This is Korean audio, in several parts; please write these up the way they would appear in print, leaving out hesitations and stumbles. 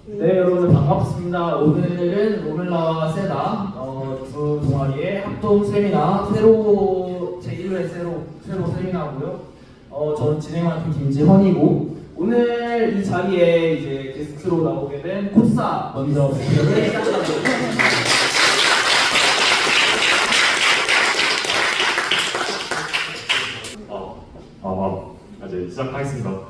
네, 여러분 반갑습니다. 오늘은 로멜라와 세다 두 동아리의 합동 세미나 제1회 새로 세미나고요. 저는 진행 맡은 김지헌이고 오늘 이 자리에 이제 게스트로 나오게 된 코사 먼저 발표를 시작하겠습니다. 이제 시작하겠습니다.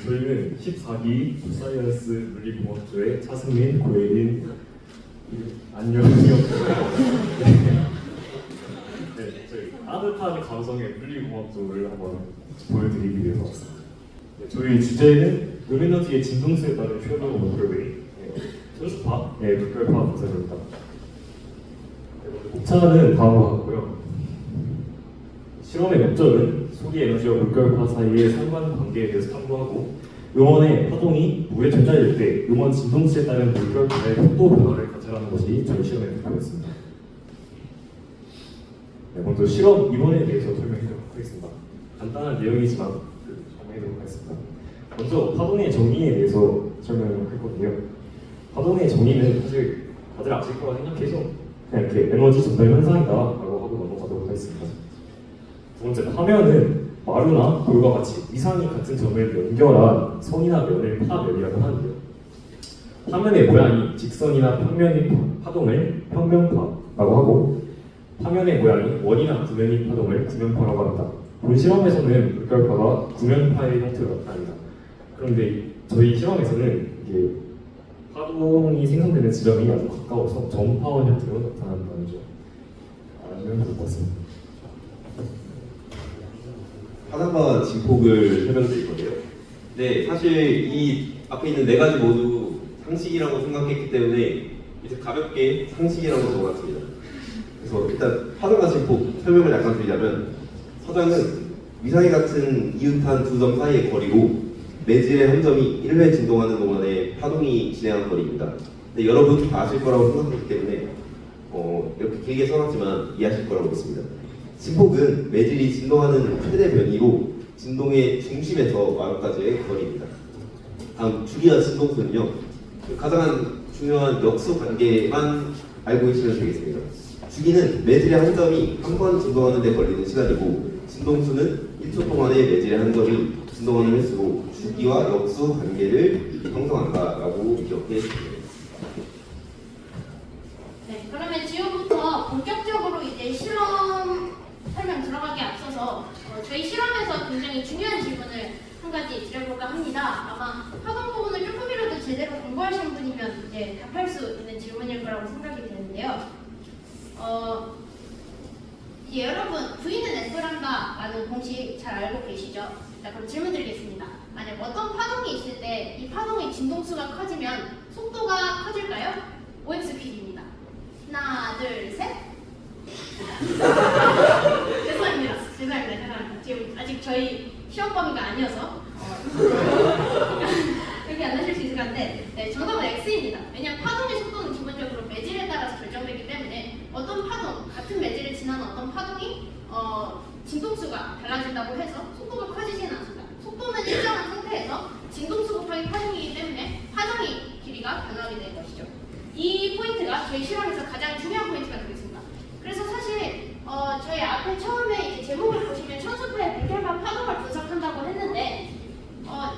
저희는 14기 사이언스 물리공학조의 차승민, 고예린, 안녕이요. 네, 저희 따뜻한 감성의 물리공학조를 한번 보여드리기 위해서 왔습니다. 네, 저희 주제는 노에너지의 진동수에 따른 표현형 원표의 초수파, 물결파 분석입니다. 목차는 다음과 같고요. 실험의 목적은 소리 에너지와 물결파 사이의 상관관계에 대해서 탐구하고 음원의 파동이 물에 전달될 때 음원 진동수에 따른 물결파의 속도 변화를 관찰하는 것이 저희 실험의 목표였습니다. 네, 먼저 실험 이론에 대해서 설명해드리도록 하겠습니다. 간단한 내용이지만 설명해드리도록 하겠습니다. 먼저 파동의 정의에 대해서 설명을 했거든요. 파동의 정의는 사실 다들 아실 거라 생각해서 그냥 이렇게 에너지 전달 현상이다라고 하고 넘어가도록 하겠습니다. 두 번째, 파면은 마루나 돌과 같이 이상이 같은 점을 연결한 선이나 면을 파면이라고 하는데요. 파면의 모양이 직선이나 평면인 파동을 평면파라고 하고 파면의 모양이 원이나 구면인 파동을 구면파라고 합니다. 본 실험에서는 물결파가 구면파의 형태로 나타납니다. 그런데 저희 실험에서는 이게 파동이 생성되는 지점이 아주 가까워서 전파원 형태로 나타난다는 점 알면 좋을 것 같습니다. 파장과 진폭을 설명드릴 건데요. 네, 사실 이 앞에 있는 네 가지 모두 상식이라고 생각했기 때문에 이제 가볍게 상식이라고 적어놨습니다. 그래서 일단 파장과 진폭 설명을 약간 드리자면, 파장은 위상이 같은 이웃한 두 점 사이의 거리고 매질의 한 점이 1회 진동하는 동안에 파동이 진행한 거리입니다. 근데 여러분 다 아실 거라고 생각하기 때문에 이렇게 길게 써놨지만 이해하실 거라고 믿습니다. 진폭은 매질이 진동하는 최대 변이로 진동의 중심에서 마루까지의 거리입니다. 다음 주기와 진동수는요, 가장 중요한 역수 관계만 알고 계시면 되겠습니다. 주기는 매질의 한 점이 한 번 진동하는 데 걸리는 시간이고, 진동수는 1초 동안의 매질의 한 점이 진동하는 횟수로 주기와 역수 관계를 형성한다라고 기억해 주세요. 네, 그러면 지금부터 본격적으로 이제 실험 설명 들어가기 앞서서 저희 실험에서 굉장히 중요한 질문을 한 가지 드려볼까 합니다. 아마 학원 부분을 조금이라도 제대로 공부하신 분이면 이제 답할 수 있는 질문일 거라고 생각이 되는데요. 이제 여러분 V는 F란다라는 공식 잘 알고 계시죠? 자, 그럼 질문 드리겠습니다. 만약 어떤 파동이 있을 때 이 파동의 진동수가 커지면 속도가 커질까요? OXPD입니다. 하나, 둘, 셋. 죄송합니다. 지금 아직 저희 시험 범위가 아니어서 그렇게 안 하실 수 있을 것 같은데, 네, 정답은 X입니다. 왜냐하면 파동의 속도는 기본적으로 매질에 따라서 결정되기 때문에 어떤 파동, 같은 매질을 지나는 어떤 파동이 진동수가 달라진다고 해서 속도가 커지지는 않습니다. 속도는 일정한 상태에서 진동수 곱하기 파동이기 때문에 파동의 길이가 변화하게 되는 것이죠. 이 포인트가 저희 실험에서 가장 중요한 포인트가 되겠습니다. 그래서 사실 저희 앞에 처음에 이제 제목을 보시면 천수파의 물결과 파동을 분석한다고 했는데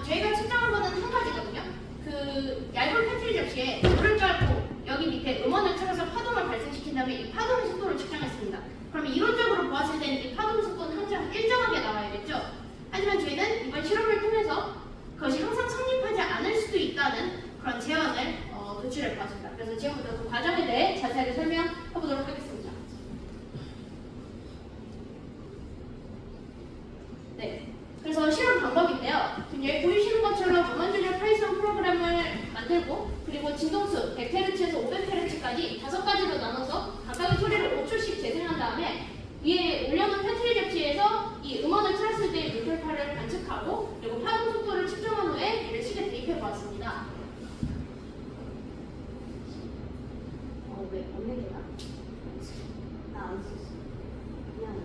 저희가 측정한 거는 한 가지거든요. 그 얇은 페트리 접시에 물을 깔고 여기 밑에 음원을 틀어서 파동을 발생시킨 다음에 이 파동의 속도를 측정했습니다. 그러면 이론적으로 보았을 때는 이 파동의 속도는 항상 일정하게 나와야겠죠. 하지만 저희는 이번 실험을 통해서 그것이 항상 성립하지 않을 수도 있다는 그런 제안을 도출해 보았습니다. 그래서 지금부터 그 과정에 대해 자세하게 설명해 보도록 하겠습니다. 네, 그래서 실험 방법인데요. 지금 여기 보이시는 것처럼 음원 조절 파이썬 프로그램을 만들고, 그리고 진동수 100Hz에서 500Hz까지 5가지로 나눠서 각각의 소리를 5초씩 재생한 다음에 위에 올려놓은 패트리 접시에서 이 음원을 틀었을 때의 물결파를 관측하고, 그리고 파동 속도를 측정한 후에 이를 식에 대입해 보았습니다. 왜 없는 게나? 나안 썼어. 미안해.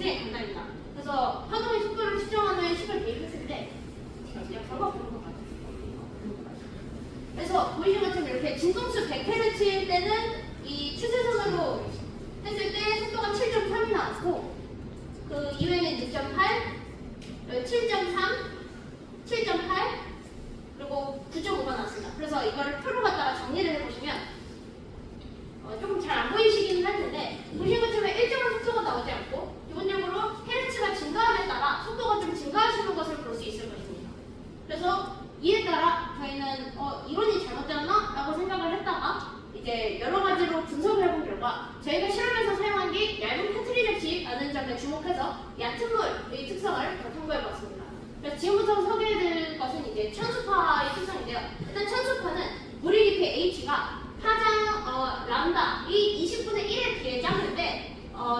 굉장히 간단합니다. 그래서 파동의 속도를 측정하는 식을 대입했을 때 제가 그냥 결과 보는 것 같아요. 그래서 보이시는 것처럼 이렇게 진동수 100Hz일 때는 이 추세선으로 했을 때 속도가 7.3이 나왔고 그 이후에는 6.8, 7.3, 7.8 그리고 9.5가 나왔습니다. 그래서 이거를 표로 갖다가 정리를 해보시면 조금 잘 안 보이시긴 할 텐데 보시는 것처럼 일정한 속도가 나오지 않고 기본적으로 헤르츠가 증가함에 따라 속도가 좀 증가하시는 것을 볼 수 있을 것입니다. 그래서 이에 따라 저희는 이론이 잘못되었나? 라고 생각을 했다가 이제 여러 가지로 분석을 해본 결과 저희가 실험에서 사용한 게 얇은 패트리 접시라는 점에 주목해서 얕은 물의 특성을 더 탐구해봤습니다. 그래서 지금부터 소개해드릴 것은 이제 천수파의 특성인데요. 일단 천수파는 물의 깊이 H가 파장 람다이 20분의 1에 비해 작은데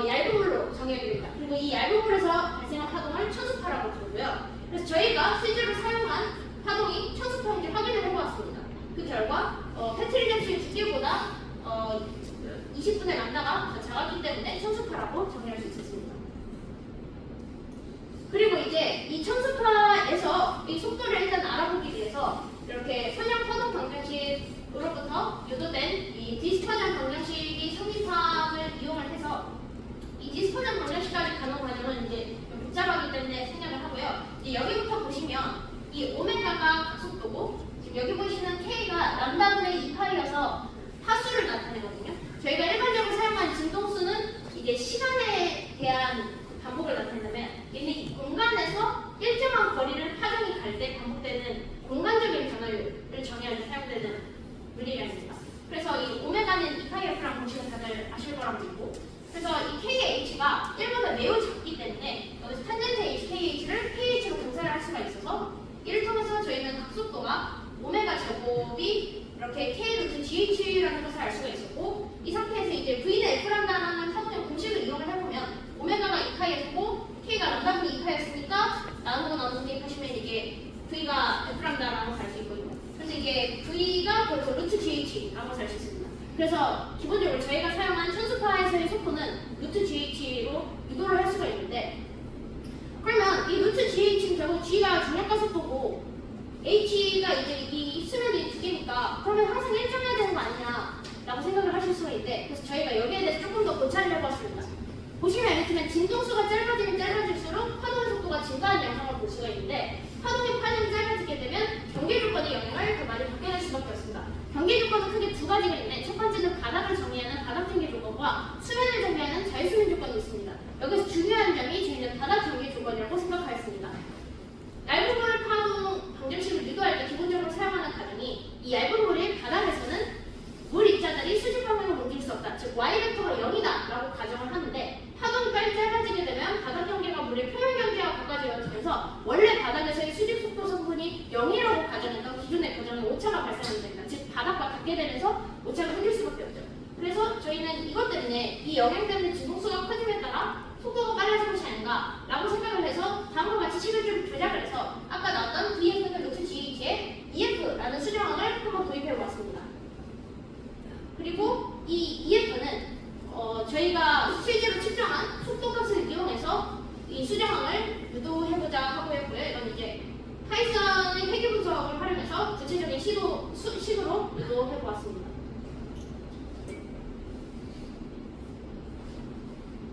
얇은 물로 정의하게 됩니다. 그리고 이 얇은 물에서 발생한 파동을 천수파라고 부르고요. 그래서 저희가 실제로 사용한 파동이 천수파인지 확인을 해보았습니다. 그 결과 패트리 접시의 두께보다 20분의 람다가 더 작았기 때문에 천수파라고 정의할 수 있었습니다. 그리고 이제 이 천수파에서 이 속도를 일단 알아보기 위해서 이렇게 선형 파동 방정식으로부터 유도된 이 디스퍼전 방정식이 성립함을 이용을 해서 이 디스퍼전 방정식까지 가는 과정은 이제 복잡하기 때문에 생략을 하고요. 이제 여기부터 보시면 이 오메가가 각속도고 지금 여기 보시는 K가 람다분의 2파이여서 하수를 나타내거든요. 저희가 일반적으로 사용하는 진동수는 이제 시간에 대한 반복을 나타낸다면 얘는 이 공간에서 일정한 거리를 파동이 갈 때 반복되는 공간적인 변화율을 정의할 때 사용되는 물리량입니다. 그래서 이 오메가는 2파이F라는 공식은 다들 아실 거라고 믿고 그래서 이 KH가 1보다 매우 작기 때문에 여기서 탄젠트 HKH를 KH로 분사를 할 수가 있어서 이를 통해서 저희는 각속도가 오메가 제곱이 이렇게 K 루트 GH라는 것을 알 수가 있었고 이 상태에서 이제 V는 F란다라는 파동의 공식을 이용을 해보면 오메가가 2파이였고 K가 람다분이 2파이였으니까 나누고 대입하시면 이게 V가 F란다라는 것을 알 수 있거든요. 그래서 이게 V가 그래서 루트 GH라는 것을 알 수 있습니다. 그래서 기본적으로 저희가 사용한 천수파에서의 속도는 루트 GH로 유도를 할 수가 있는데 그러면 이 루트 GH는 결국 G가 중력가 속도고 H가 이제 이 수면이 두 개니까 그러면 항상 일정해야 되는 거 아니냐 라고 생각을 하실 수가 있는데 그래서 저희가 여기에 대해서 조금 더 고찰을 해보았습니다. 보시면 알겠지만 진동수가 짧아지면 짧아질수록 파동의 속도가 증가하는 양상을 볼 수가 있는데 파동이 짧아지게 되면 경계 조건의 영향을 더 많이 받게 될 수밖에 없습니다. 경계 조건은 크게 두 가지가 있는데 첫 번째는 바닥을 정의하는 바닥 경계 조건과 수면을 정의하는 자유수면 조건이 있습니다. 여기서 중요한 점이 저희는 바닥 경계 조건이라고 생각하였습니다. 얇은 물 파동 방정식을 유도할 때 기본적으로 사용하는 가정이 이 얇은 물의 바닥에서는 물 입자들이 수직 방향으로 옮길 수 없다. 즉 y벡터가 0이다 라고 가정을 하는데 파동이 빨리 짧아지게 되면 바닥 경계가 물의 표면 경계와 바꿔지면서 원래 바닥에서의 수직 속도 성분이 0이라고 가정했던 기존의 가정은 오차가 발생하게 됩니다. 즉 바닥과 닿게 되면서 오차가 생길 수밖에 없죠. 그래서 저희는 이것 때문에 이 영향 때문에 진동수가 커짐에 따라 속도가 빨라질 것이 아닌가 라고 생각을 해서 다음과 같이 식을 좀 조작을 해서 아까 나왔던 VF는 루트 GH에 EF라는 수정항을 한번 도입해 보았습니다. 그리고 이 EF는 저희가 실제로 측정한 속도값을 이용해서 이 수정항을 유도해보자 하고 했고요. 이건 이제 파이썬의 회계 분석을 활용해서 구체적인 식으로 유도해보았습니다.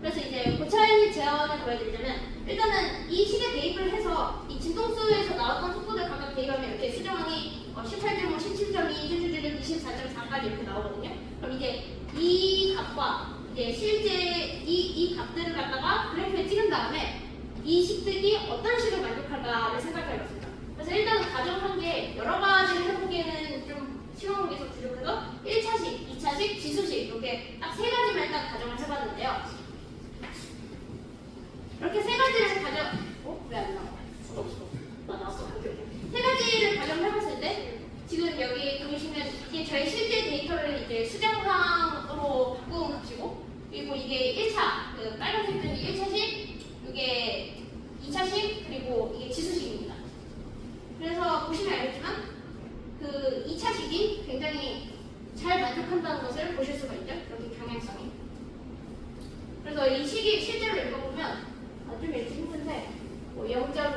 그래서 이제 고차원의 제어를 보여드리자면 일단은 이 식에 대입을 해서 이 진동수에서 나왔던 속도들 각각 대입하면 이렇게 수정항이 18.5, 17.2, 24.4까지 이렇게 나오거든요. 그럼 이제 이 값과 이제 실제 이 값들을 갖다가 그래프에 찍은 다음에 이 식들이 어떤 식을 만족할까를 생각해봤습니다. 그래서 일단은 가정한 게 여러 가지를 해보기에는 좀 시간 관계에서 부족해서 1차식, 2차식, 지수식 이렇게 딱 세 가지만 일단 가정을 해봤는데요. 이렇게 세 가지를 왜 안 나와? 나왔어. 세 가지를 가정해봤을 때 지금 여기 보시면 이게 저희 실제 데이터를 이제 수정항으로 바꾼 값이고 그리고 이게 1차 그 빨간색 등이 1차식 이게 2차식 그리고 이게 지수식입니다. 그래서 보시면 알겠지만 그 2차식이 굉장히 잘 만족한다는 것을 보실 수가 있죠. 여기 경향성이. 그래서 이 식이 실제로 읽어보면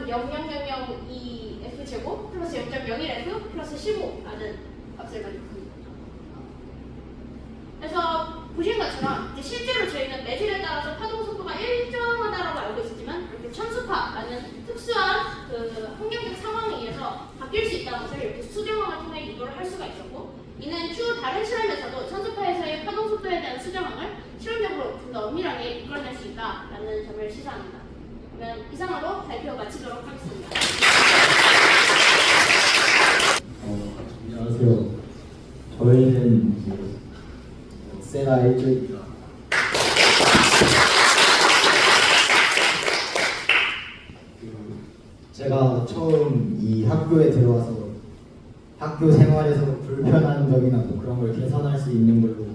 값은 0.0002 F제곱 플러스 0.01F 플러스 15라는 값을 가집니다. 그래서 보시는 것처럼 이제 실제로 저희는 매질에 따라서 파동 속도가 일정하다고 알고 있었지만 이렇게 천수파라는 특수한 그 환경적 상황에 의해서 바뀔 수 있다는 것을 이렇게 수정항을 통해 유도를 할 수가 있었고, 이는 추후 다른 실험에서도 천수파에서의 파동 속도에 대한 수정항을 실험적으로 좀 더 엄밀하게 이끌어낼 수 있다라는 점을 시사합니다. 그러면 이상으로 발표 마치도록 하겠습니다. 안녕하세요. 저희는 세라 1조입니다. 제가 처음 이 학교에 들어와서 학교 생활에서 불편한 점이나 뭐 그런 걸 개선할 수 있는 걸로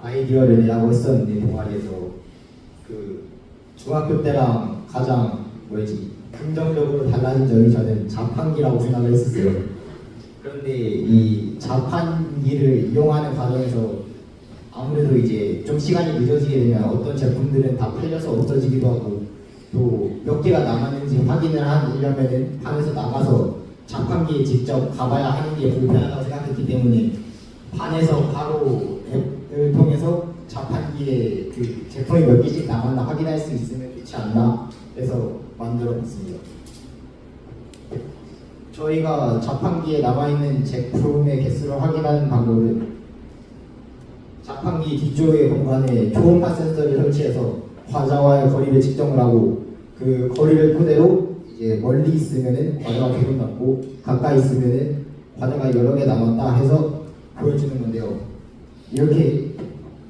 아이디어를 내라고 했었는데, 동아리에서 그 중학교 때랑 가장 긍정적으로 달라진 점이 저는 자판기라고 생각을 했었어요. 그런데 이 자판기를 이용하는 과정에서 아무래도 이제 좀 시간이 늦어지게 되면 어떤 제품들은 다 팔려서 없어지기도 하고, 또 몇 개가 남았는지 확인을 하려면은 반에서 나가서 자판기에 직접 가봐야 하는 게 불편하다고 생각했기 때문에 반에서 바로 앱을 통해서 자판기에 그 제품이 몇 개씩 남았나 확인할 수 있으면 좋지 않나 해서 만들어봤습니다. 저희가 자판기에 남아있는 제품의 개수를 확인하는 방법은 자판기 뒤쪽의 공간에 초음파 센서를 설치해서 과자와의 거리를 측정을 하고, 그 거리를 토대로 이제 멀리 있으면은 과자가 계속 남고 가까이 있으면은 과자가 여러 개 남았다 해서 보여주는 건데요. 이렇게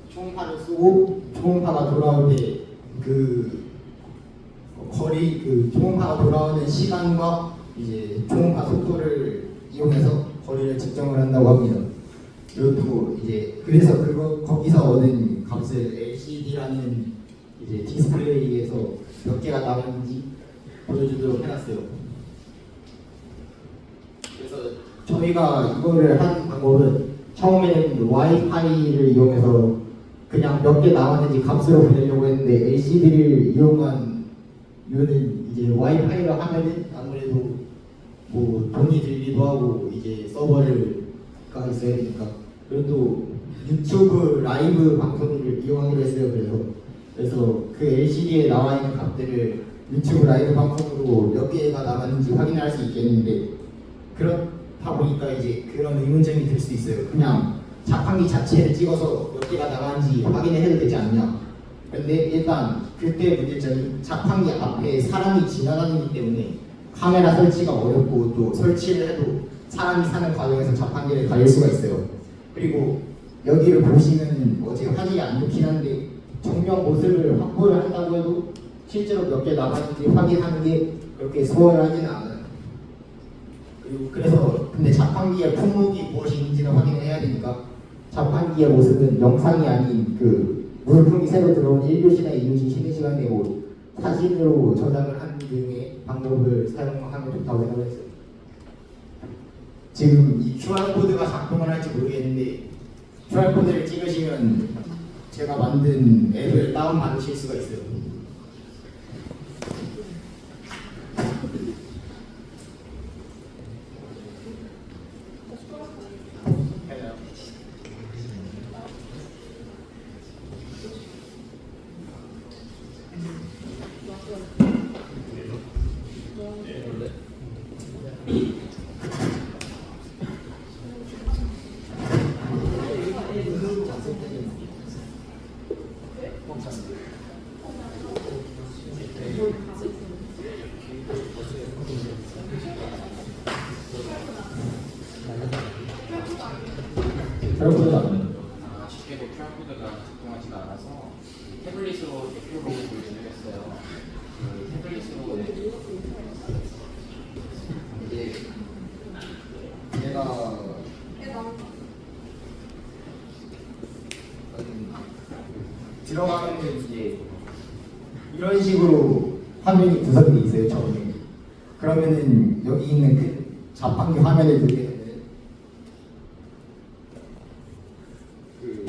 초음파를 쏘고 초음파가 돌아올 때 그 거리, 그 초음파가 돌아오는 시간과 이제 초음파 속도를 이용해서 거리를 측정을 한다고 합니다. 이것도 이제 그래서 거기서 얻은 값을 LCD라는 이제 디스플레이에서 몇 개가 남았는지 보여주도록 해놨어요. 그래서 저희가 이거를 한 방법은 처음에는 와이파이를 이용해서 그냥 몇 개 남았는지 값으로 보내려고 했는데, LCD를 이용한 이유는 이제 와이파이를 하면은 아무래도 뭐 돈이 들기도 하고 이제 서버가 있어야 되니까, 그리고 또 유튜브 라이브 방송을 이용하기로 했어요. 그래서 그 LCD에 나와 있는 값들을 유튜브 라이브 방송으로 몇 개가 남았는지 확인할 수 있겠는데, 그렇다 보니까 이제 그런 의문점이 들 수 있어요. 그냥 자판기 자체를 찍어서 몇 개가 나가는지 확인을 해도 되지 않냐. 근데 일단 그때 문제점이 자판기 앞에 사람이 지나다니기 때문에 카메라 설치가 어렵고, 또 설치를 해도 사람이 사는 과정에서 자판기를 가릴 수가 있어요. 그리고 여기를 보시면 어제 화질이 안 좋긴 한데 정면 모습을 확보를 한다고 해도 실제로 몇 개 남았는지 확인하는 게 그렇게 수월하지는 않아요. 그리고 그래서 근데 자판기의 품목이 무엇인지는 확인을 해야 되니까, 자판기의 모습은 영상이 아닌 그 물품이 새로 들어온 1교시나 2교시 쉬는 시간에 뭐 사진으로 저장을 하는 등의 방법을 사용하면 좋다고 생각했어요. 지금 이 QR코드가 작동을 할지 모르겠는데, QR코드를 찍으시면 제가 만든 앱을 다운받으실 수가 있어요. QR코드가 안 돼요. 쉽게도 QR코드가 작동하지가 않아서 태블릿으로 대표로 보여주기로 했어요. 그 태블릿으로 이제 제가 들어가면 이제 이런 식으로 화면이 구성되어 있어요. 처음에 그러면은 여기 있는 그 자판기 화면을 보게 되면 그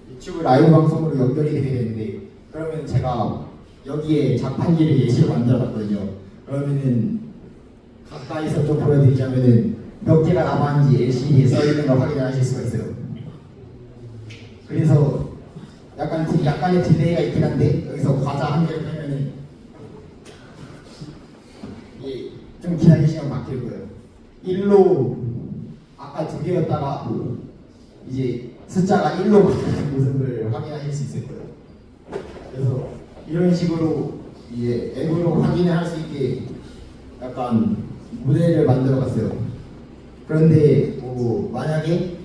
유튜브 라이브 방송으로 연결이 되게 되는데, 그러면 제가 여기에 자판기를 예시로 만들어봤거든요. 그러면은 가까이서 좀 보여드리자면은 몇 개가 남았는지 LCD에 써 있는 걸 확인하실 수가 있어요. 그래서 약간의 딜레이가 있긴 한데 여기서 과자 한 개를 빼면은 좀 기다리시면 바뀔 거예요. 1로 아까 2개였다가 이제 숫자가 1로 바뀌는 모습을 확인하실 수 있을 거예요. 그래서 이런 식으로 이제 앱으로 확인을 할 수 있게 약간 모델을 만들어 봤어요. 그런데 만약에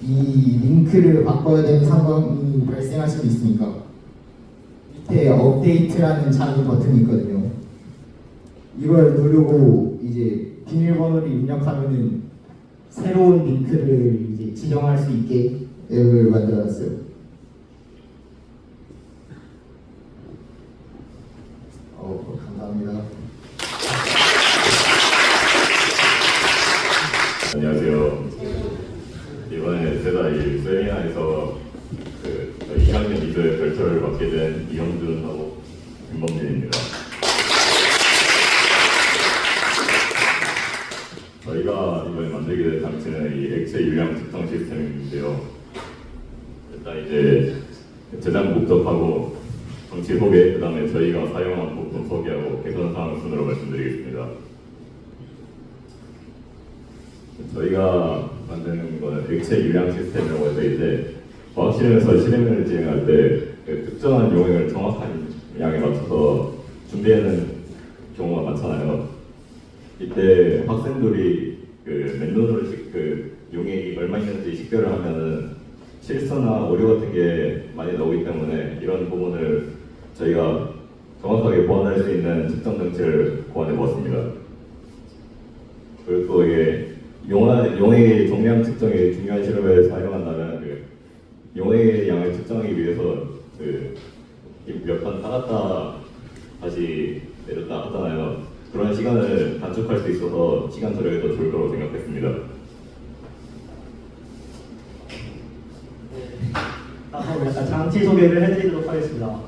이 링크를 바꿔야 되는 상황이 발생할 수도 있으니까 밑에 업데이트라는 작은 버튼이 있거든요. 이걸 누르고 이제 비밀번호를 입력하면은 새로운 링크를 이제 지정할 수 있게 앱을 만들어놨어요. 감사합니다. 안녕하세요. 이번에 세다 이 세미나에서 저희 2학년 2조의 별표를 맡게 된 이형준하고 김범진입니다. 저희가 이번에 만들게 된 장치는 이 액체 유량 측정 시스템인데요. 일단 이제 제작 목적하고 장치 소개, 그 다음에 저희가 사용한 부품 소개하고 개선 사항 순으로 말씀드리겠습니다. 저희가 만드는 거는 액체 유량 시스템이라고 해서 이제 과학실에서 실험을 진행할 때 특정한 용액을 정확한 양에 맞춰서 준비하는 경우가 많잖아요. 이때 학생들이 맨눈으로 용액이 얼마 있는지 식별을 하면은 실수나 오류 같은 게 많이 나오기 때문에 이런 부분을 저희가 정확하게 보완할 수 있는 측정 장치를 고안해 보았습니다. 그리고 또 이게 용액의 정량 측정이 중요한 실험에 사용한다면 용액의 양을 측정하기 위해서 몇 번 따갔다 다시 내렸다 하잖아요. 그런 시간을 단축할 수 있어서 시간 절약이 더 좋을 거라고 생각했습니다. 다음으로 약간 장치 소개를 해드리도록 하겠습니다.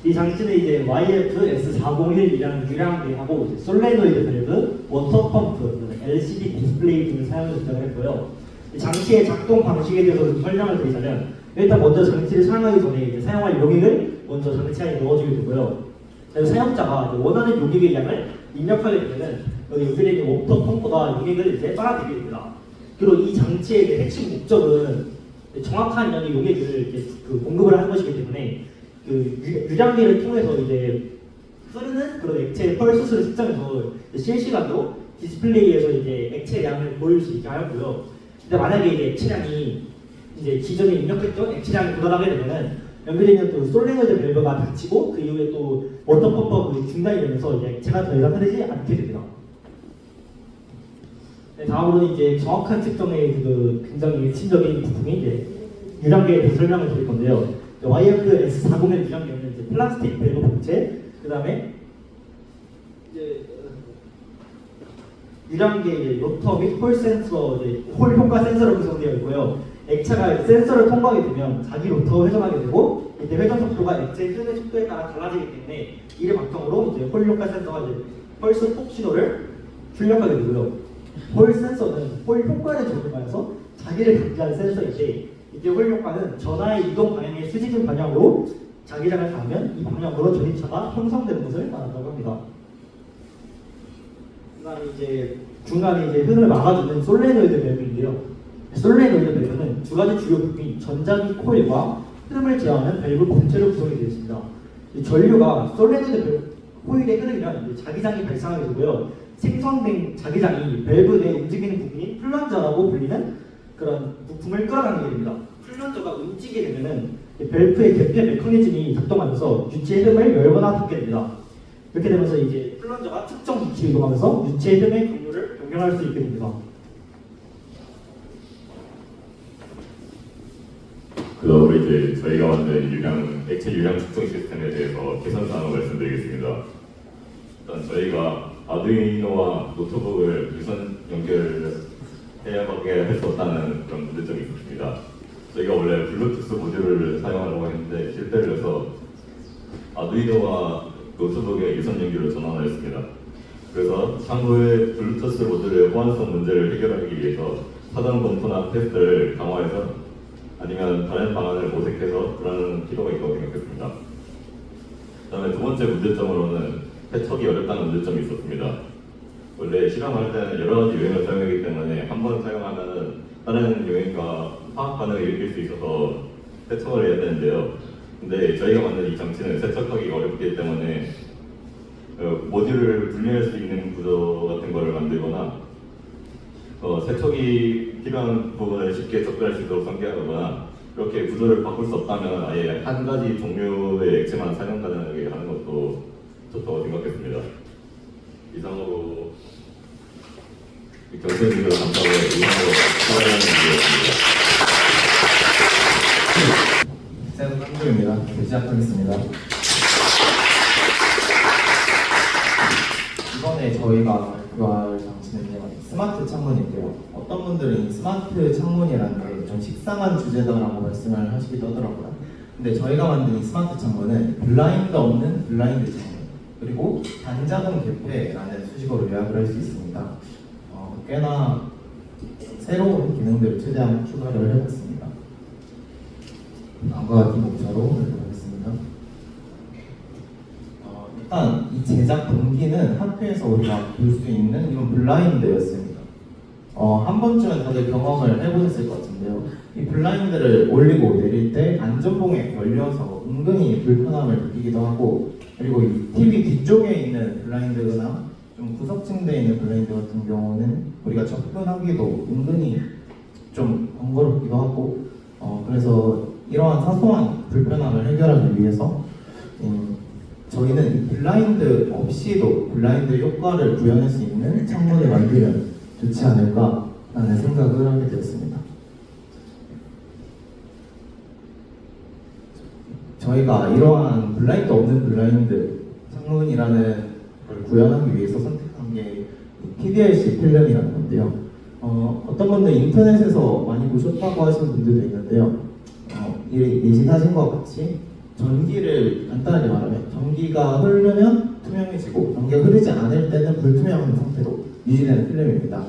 이 장치는 이제 YF-S401이라는 유량계하고 솔레노이드 밸브, 워터 펌프, LCD 디스플레이 등을 사용해서 제작을 했고요. 이 장치의 작동 방식에 대해서 좀 설명을 드리자면 일단 먼저 장치를 사용하기 전에 이제 사용할 용액을 먼저 장치 안에 넣어주게 되고요. 그래서 사용자가 원하는 용액의 양을 입력하게 되면은 여기 연결되어 있는 워터 펌프가 용액을 이제 빨아들이게 됩니다. 그리고 이 장치의 이제 핵심 목적은 정확한 양의 용액을 이렇게 공급을 하는 것이기 때문에 유량계를 통해서 이제 흐르는 그런 액체의 펄스를 측정해서 실시간으로 디스플레이에서 이제 액체량을 보일 수 있게 하였고요. 근데 만약에 이제 액체량이 이제 기존에 입력했던 액체량이 도달하게 되면은 연결되는 또 솔레노이드 밸브가 닫히고 그 이후에 또 워터 펌프가 중단이 되면서 이제 액체가 더 이상 흐르지 않게 됩니다. 네, 다음으로는 이제 정확한 측정의 굉장히 핵심적인 부품이 이제 유량계에 대해서 설명을 드릴 건데요. YF-S401 유량계는 이제 플라스틱 밸브 본체, 그 다음에 이제 유량계 로터 및 홀 센서, 홀 효과 센서로 구성되어 있고요. 액체가 센서를 통과하게 되면 자기 로터로 회전하게 되고 이때 회전 속도가 액체 흐름의 속도에 따라 달라지기 때문에 이를 바탕으로 이제 홀 효과 센서가 이제 펄스 폭 신호를 출력하게 되고요. 홀 센서는 홀 효과를 적용하여서 자기를 감지하는 센서인데 이때 홀 효과는 전하의 이동 방향의 수직인 방향으로 자기장을 가면 이 방향으로 전이차가 형성되는 것을 말한다고 합니다. 그다음에 이제 중간에 이제 흐름을 막아주는 솔레노이드 밸브인데요. 솔레노이드 밸브는 두 가지 주요 부품이 전자기 코일과 흐름을 제어하는 밸브 본체로 구성이 되어 있습니다. 이 전류가 솔레노이드 코일에 흐르면 자기장이 발생하게 되고요. 생성된 자기장이 밸브 내 움직이는 부분이 플런저라고 불리는 그런 부품을 끌어당기게 됩니다. 플런저가 움직이게 되면은 밸브의 개폐 메커니즘이 작동하면서 유체 흐름을 열거나 닫게 됩니다. 이렇게 되면서 이제 플런저가 특정 위치에 이동하면서 유체 흐름의 경로를 변경할 수 있게 됩니다. 그 다음으로 이제 저희가 만든 액체 유량 측정 시스템에 대해서 개선 사항을 말씀드리겠습니다. 일단 저희가 아두이노와 노트북을 유선 연결해야밖에 할 수 없다는 그런 문제점이 있었습니다. 저희가 원래 블루투스 모듈을 사용하려고 했는데 실패를 해서 아두이노와 노트북에 유선 연결을 전환하였습니다. 그래서 향후에 블루투스 모듈의 호환성 문제를 해결하기 위해서 사전 검토나 테스트를 강화해서 아니면 다른 방안을 모색해서 그러는 필요가 있다고 생각했습니다. 그다음에 두 번째 문제점으로는 세척이 어렵다는 문제점이 있었습니다. 원래 실험할 때는 여러 가지 요인을 사용하기 때문에 한 번 사용하면은 다른 요인과 화학 반응을 일으킬 수 있어서 세척을 해야 되는데요. 근데 저희가 만든 이 장치는 세척하기 어렵기 때문에 모듈을 분리할 수 있는 구조 같은 거를 만들거나 세척이 필요한 부분을 쉽게 접근할 수 있도록 설계하거나 이렇게 구조를 바꿀 수 없다면 아예 한 가지 종류의 액체만 사용 가능하게 하는 것도 좋다고 생각했습니다. 이상으로 경선님들 감사하고 이상으로 사랑하는 일이었습니다. 세븐 한조입니다. 시작하겠습니다. 이번에 저희가 발표할 장치는요, 스마트 창문인데요. 어떤 분들은 이 스마트 창문이라는 게 좀 식상한 주제다라고 말씀을 하시기도 하더라고요. 근데 저희가 만든 이 스마트 창문은 블라인드 없는 블라인드 창문, 그리고 단자동 개폐라는 수식어로 요약을 할 수 있습니다. 꽤나 새로운 기능들을 최대한 추가를 해봤습니다. 다음과 같은 목차로 하겠습니다. 일단 이 제작 동기는 학교에서 우리가 볼 수 있는 이건 블라인드였습니다. 한 번쯤은 다들 경험을 해보셨을 것 같은데요. 이 블라인드를 올리고 내릴 때 안전봉에 걸려서 은근히 불편함을 느끼기도 하고, 그리고 이 TV 뒤쪽에 있는 블라인드나 좀 구석층대에 있는 블라인드 같은 경우는 우리가 접근하기도 은근히 좀 번거롭기도 하고, 그래서 이러한 사소한 불편함을 해결하기 위해서 저희는 블라인드 없이도 블라인드 효과를 구현할 수 있는 창문을 만들면 좋지 않을까라는 생각을 하게 되었습니다. 저희가 이러한 블라인드 없는 블라인드 창문이라는 걸 구현하기 위해서 선택한 게 PDLC 필름이라는 건데요. 어떤 분들 인터넷에서 많이 보셨다고 하시는 분들도 있는데요. 이 사진과 같이 전기를 간단하게 말하면 전기가 흐르면 투명해지고 전기가 흐르지 않을 때는 불투명한 상태로 유지되는 필름입니다.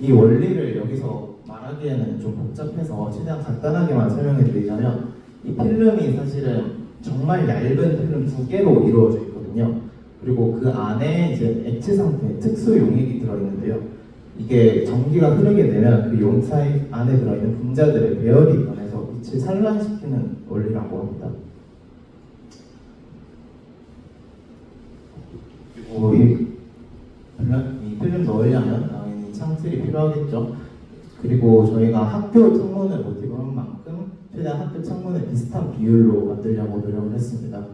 이 원리를 여기서 말하기에는 좀 복잡해서 최대한 간단하게만 설명해 드리자면, 이 필름이 사실은 정말 얇은 필름 2개로 이루어져 있거든요. 그리고 그 안에 이제 액체 상태 특수 용액이 들어있는데요. 이게 전기가 흐르게 되면 그 용 사이 안에 들어있는 분자들의 배열이 변해서 빛을 산란시키는 원리라고 합니다. 그리고 이 필름 넣으려면 당연히 창틀이 필요하겠죠. 그리고 저희가 학교 창문을 모티브로 한 만큼 최대한 학교 창문을 비슷한 비율로 만들려고 노력을 했습니다.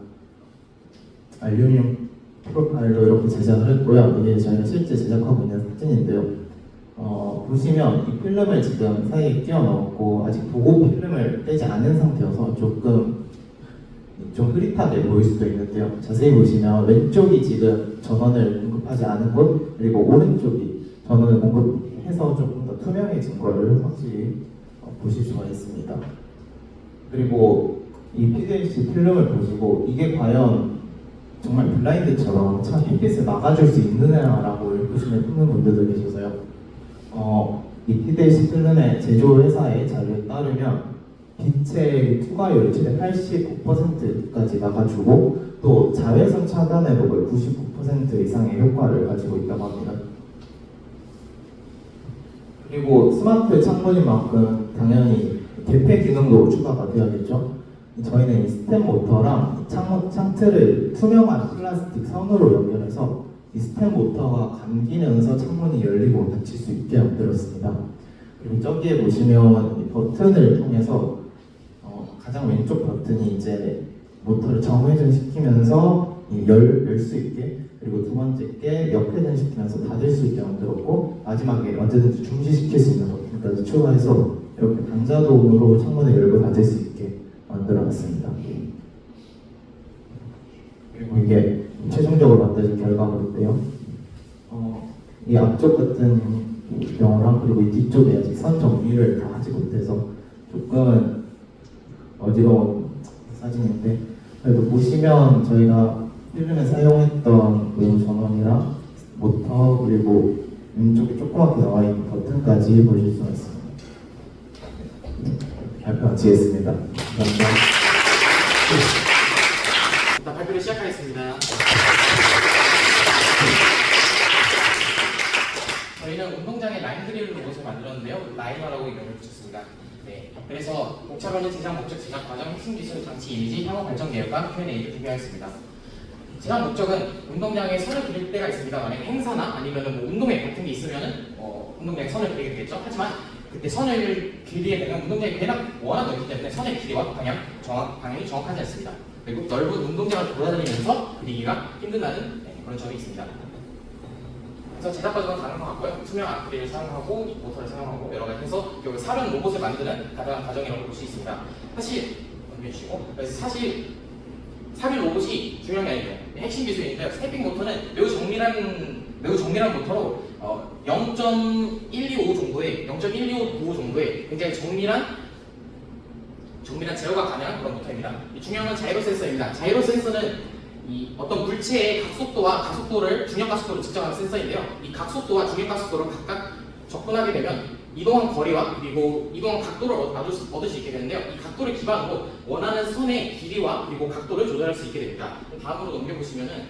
알루미늄 프로파일로 이렇게 제작을 했고요. 이게 저희가 실제 제작하고 있는 사진인데요. 보시면 이 필름을 지금 사이에 끼워 넣었고 아직 보고 필름을 떼지 않은 상태여서 조금 좀 흐릿하게 보일 수도 있는데요. 자세히 보시면 왼쪽이 지금 전원을 공급하지 않은 곳, 그리고 오른쪽이 전원을 공급해서 조금 더 투명해진 거를 확실히 보실 수가 있습니다. 그리고 이 PDLC 필름을 보시고 이게 과연 정말 블라인드처럼 참 햇빛을 막아줄 수 있느냐라고 의구심을 품는 분들도 계셔서요. 이 PDLC 필름의 제조회사의 자료에 따르면 빛의 투과율을 최대 89%까지 막아주고 또 자외선 차단에도 거의 99% 이상의 효과를 가지고 있다고 합니다. 그리고 스마트 창문인 만큼 당연히 개폐 기능도 추가가 되어야겠죠. 저희는 이 스텝 모터랑 창틀을 투명한 플라스틱 선으로 연결해서 이 스텝 모터가 감기면서 창문이 열리고 닫힐 수 있게 만들었습니다. 그리고 저기에 보시면 이 버튼을 통해서 가장 왼쪽 버튼이 이제 모터를 정회전시키면서 열 수 있게, 그리고 두 번째 게 역회전시키면서 닫을 수 있게 만들었고, 마지막에 언제든지 중지시킬 수 있는 버튼까지 추가해서 이렇게 단자동으로 창문을 열고 닫을 수 있게 만들어놨습니다. 그리고 이게 최종적으로 만든 결과물인데요. 이 앞쪽 같은 경우랑 그리고 이 뒤쪽에 아직 선 정리를 다 하지 못해서 조금은 어지러운 사진인데, 그래도 보시면 저희가 필름에 사용했던 외부 전원이랑 모터 그리고 왼쪽에 조그맣게 나와 있는 버튼까지 보실 수가 있습니다. 발표 마치겠습니다. 감사합니다. 일단 발표를 시작하겠습니다. 저희는 운동장에 라인 그릴 로봇을 만들었는데요. 라이너라고 이름을 붙였습니다. 네, 그래서 목차별은 제작 목적, 제작 과정, 핵심 기술, 장치 이미지, 향후 발전 계획과 Q&A를 준비하였습니다. 제작 목적은 운동장에 선을 그릴 때가 있습니다. 만약에 행사나 아니면 뭐 운동회 같은 게 있으면은 운동장에 선을 그리게 되겠죠. 하지만 그때 선을 그리게 되면 운동장이 워낙 넓기 때문에 선의 길이와 방향이 정확하지 않습니다. 그리고 넓은 운동장을 돌아다니면서 그리기가 힘든다는 그런 점이 있습니다. 그래서 제작 과정은 다른 것 같고요. 투명 아크릴을 사용하고 모터를 사용하고 여러 가지 해서 결국 사륜 로봇을 만드는 가장 과정이라고 볼 수 있습니다. 사실 넘겨주시고 그래서 사실 사륜 로봇이 중요한 게 아니에요. 핵심 기술인데요. 스태핑 모터는 매우 정밀한 모터로 0.125 정도의 굉장히 정밀한 제어가 가능한 그런 모터입니다. 중요한 건 자이로 센서입니다. 자이로 센서는 이 어떤 물체의 각속도와 가속도를 중력 가속도로 측정하는 센서인데요. 이 각속도와 중력 가속도를 각각 접근하게 되면 이동한 거리와 그리고 이동한 각도를 얻을 수 있게 되는데요. 이 각도를 기반으로 원하는 선의 길이와 그리고 각도를 조절할 수 있게 됩니다. 다음으로 넘겨보시면은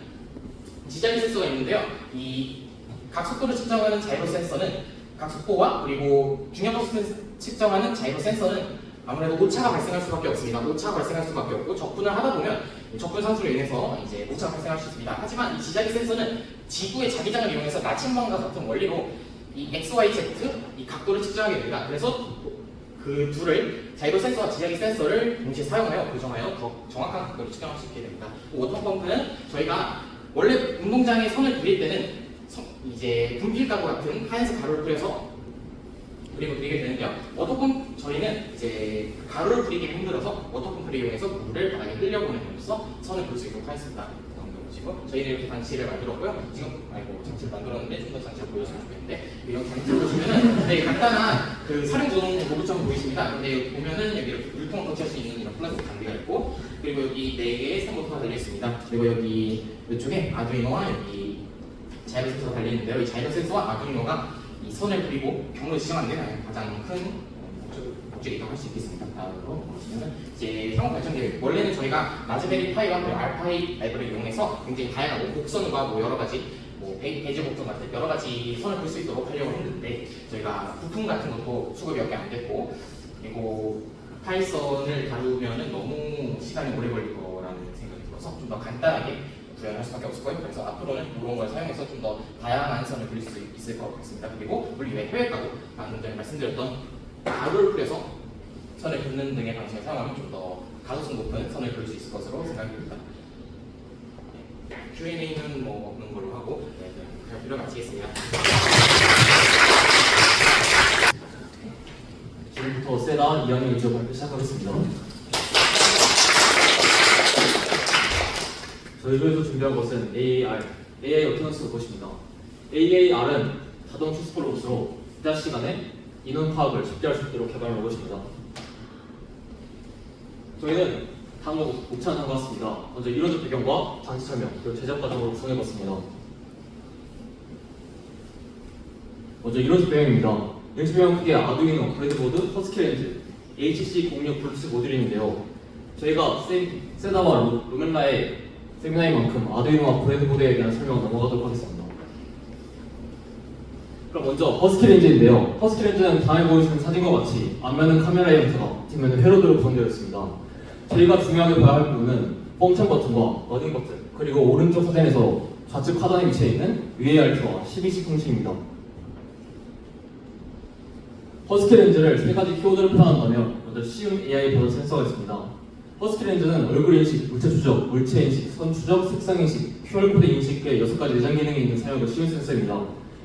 지자리 센서가 있는데요. 이 각속도를 측정하는 자이로 센서는 각속도와 그리고 중력 가속도를 측정하는 자이로 센서는 아무래도 오차가 발생할 수밖에 없습니다. 오차가 발생할 수밖에 없고 접근을 하다 보면 접근 상수로 인해서 이제 오차가 발생할 수 있습니다. 하지만 이 지자리 센서는 지구의 자기장을 이용해서 나침반과 같은 원리로 이 XYZ 이 각도를 측정하게 됩니다. 그래서 그 둘을 자이로 센서와 지자리 센서를 동시에 사용하여 교정하여 더 정확한 각도를 측정할 수 있게 됩니다. 워터펌프는 저희가 원래 운동장에 선을 그릴 때는 이제 분필 가루 같은 하얀색 가루를 뿌려서 그림을 그리게 되는데요. 워터펌프 저희는 이제 가루를 그리기 힘들어서 워터펌프를 이용해서 물을 바닥에 흘려보내면서 선을 그릴 수 있도록 하였습니다. 보시고 저희는 이렇게 장치를 만들었고요. 지금 장치를 만들었는데 좀 더 장치를 보여주면 좋겠는데 이런 장치를 보시면은 되게 간단한 그 사륜구동 로봇처럼 보이십니다. 근데 여기 보면은 여기 이렇게 물통을 터치할 수 있는 이런 플라스틱 장비가 있고 그리고 여기 4개의 스탠모터가 달려 있습니다. 그리고 여기 이쪽에 아두이노와 여기 자이로 센서가 달려 있는데요. 이 자이로 센서와 아두이노가 이 선을 그리고 경로를 지정하는 데 가장 큰 목적이라고 할 수 있겠습니다. 다음으로 보시면은 이제 향후 발전 계획. 원래는 저희가 라즈베리 파이와 알파이 라이브를 이용해서 굉장히 다양한 곡선과 뭐 여러 가지 베이지 곡선 같은 여러 가지 선을 그릴 수 있도록 하려고 했는데 저희가 부품 같은 것도 수급이 몇 개 안 됐고 그리고 파이썬을 다루면은 너무 시간이 오래 걸릴 거라는 생각이 들어서 좀 더 간단하게 구현할 수밖에 없을 거예요. 그래서 앞으로는 이런 걸 사용해서 좀 더 다양한 선을 그릴 수 있을 것 같습니다. 그리고 우리 왜 해외 가고 방금 전에 말씀드렸던 가루를 뿌려서 선을 긋는 등의 방식을 사용하면 좀 더 가독성 높은 선을 그릴 수 있을 것으로 생각됩니다. Q&A는 뭐 없는 걸로 하고 발표를 마치겠습니다. 지금부터 세다 2학년 1조 발표 시작하겠습니다. 저희 조에서 준비한 것은 AI 어테너스 것입니다. AAR은 자동 추스포 로봇으로 기자 시간에 인원 파악을 쉽게 할 수 있도록 개발한 로봇입니다. 저희는 다음과 목차는 다음과 같습니다. 먼저 이론적 배경과 장치 설명, 그리고 제작 과정으로 구성해봤습니다. 먼저 이론적 배경입니다. 이론적 배경은 크게 아두이노, 브레드보드, 허스키렌즈, HC06 블루투스 모듈인데요. 저희가 세다와 루멜라의 세미나인 만큼 아두이노와 브레드보드에 대한 설명을 넘어가도록 하겠습니다. 그럼 먼저 허스키렌즈인데요. 허스키렌즈는 다음에 보여주는 사진과 같이 앞면은 카메라의 형태가, 뒷면은 회로드로 구성되어 있습니다. 저희가 중요하게 봐야 할 부분은 펌천 버튼과 러닝 버튼, 그리고 오른쪽 사진에서 좌측 하단에 위치해 있는 UART와 12식 통신입니다. 허스키렌즈를 3가지 키워드를 표현한다면 먼저 쉬운 AI 버전 센서가 있습니다. 허스키렌즈는 얼굴 인식, 물체 추적, 물체 인식, 선 추적, 색상 인식, QR코드 인식의 6가지 내장 기능이 있는 사용이 쉬운 센서입니다.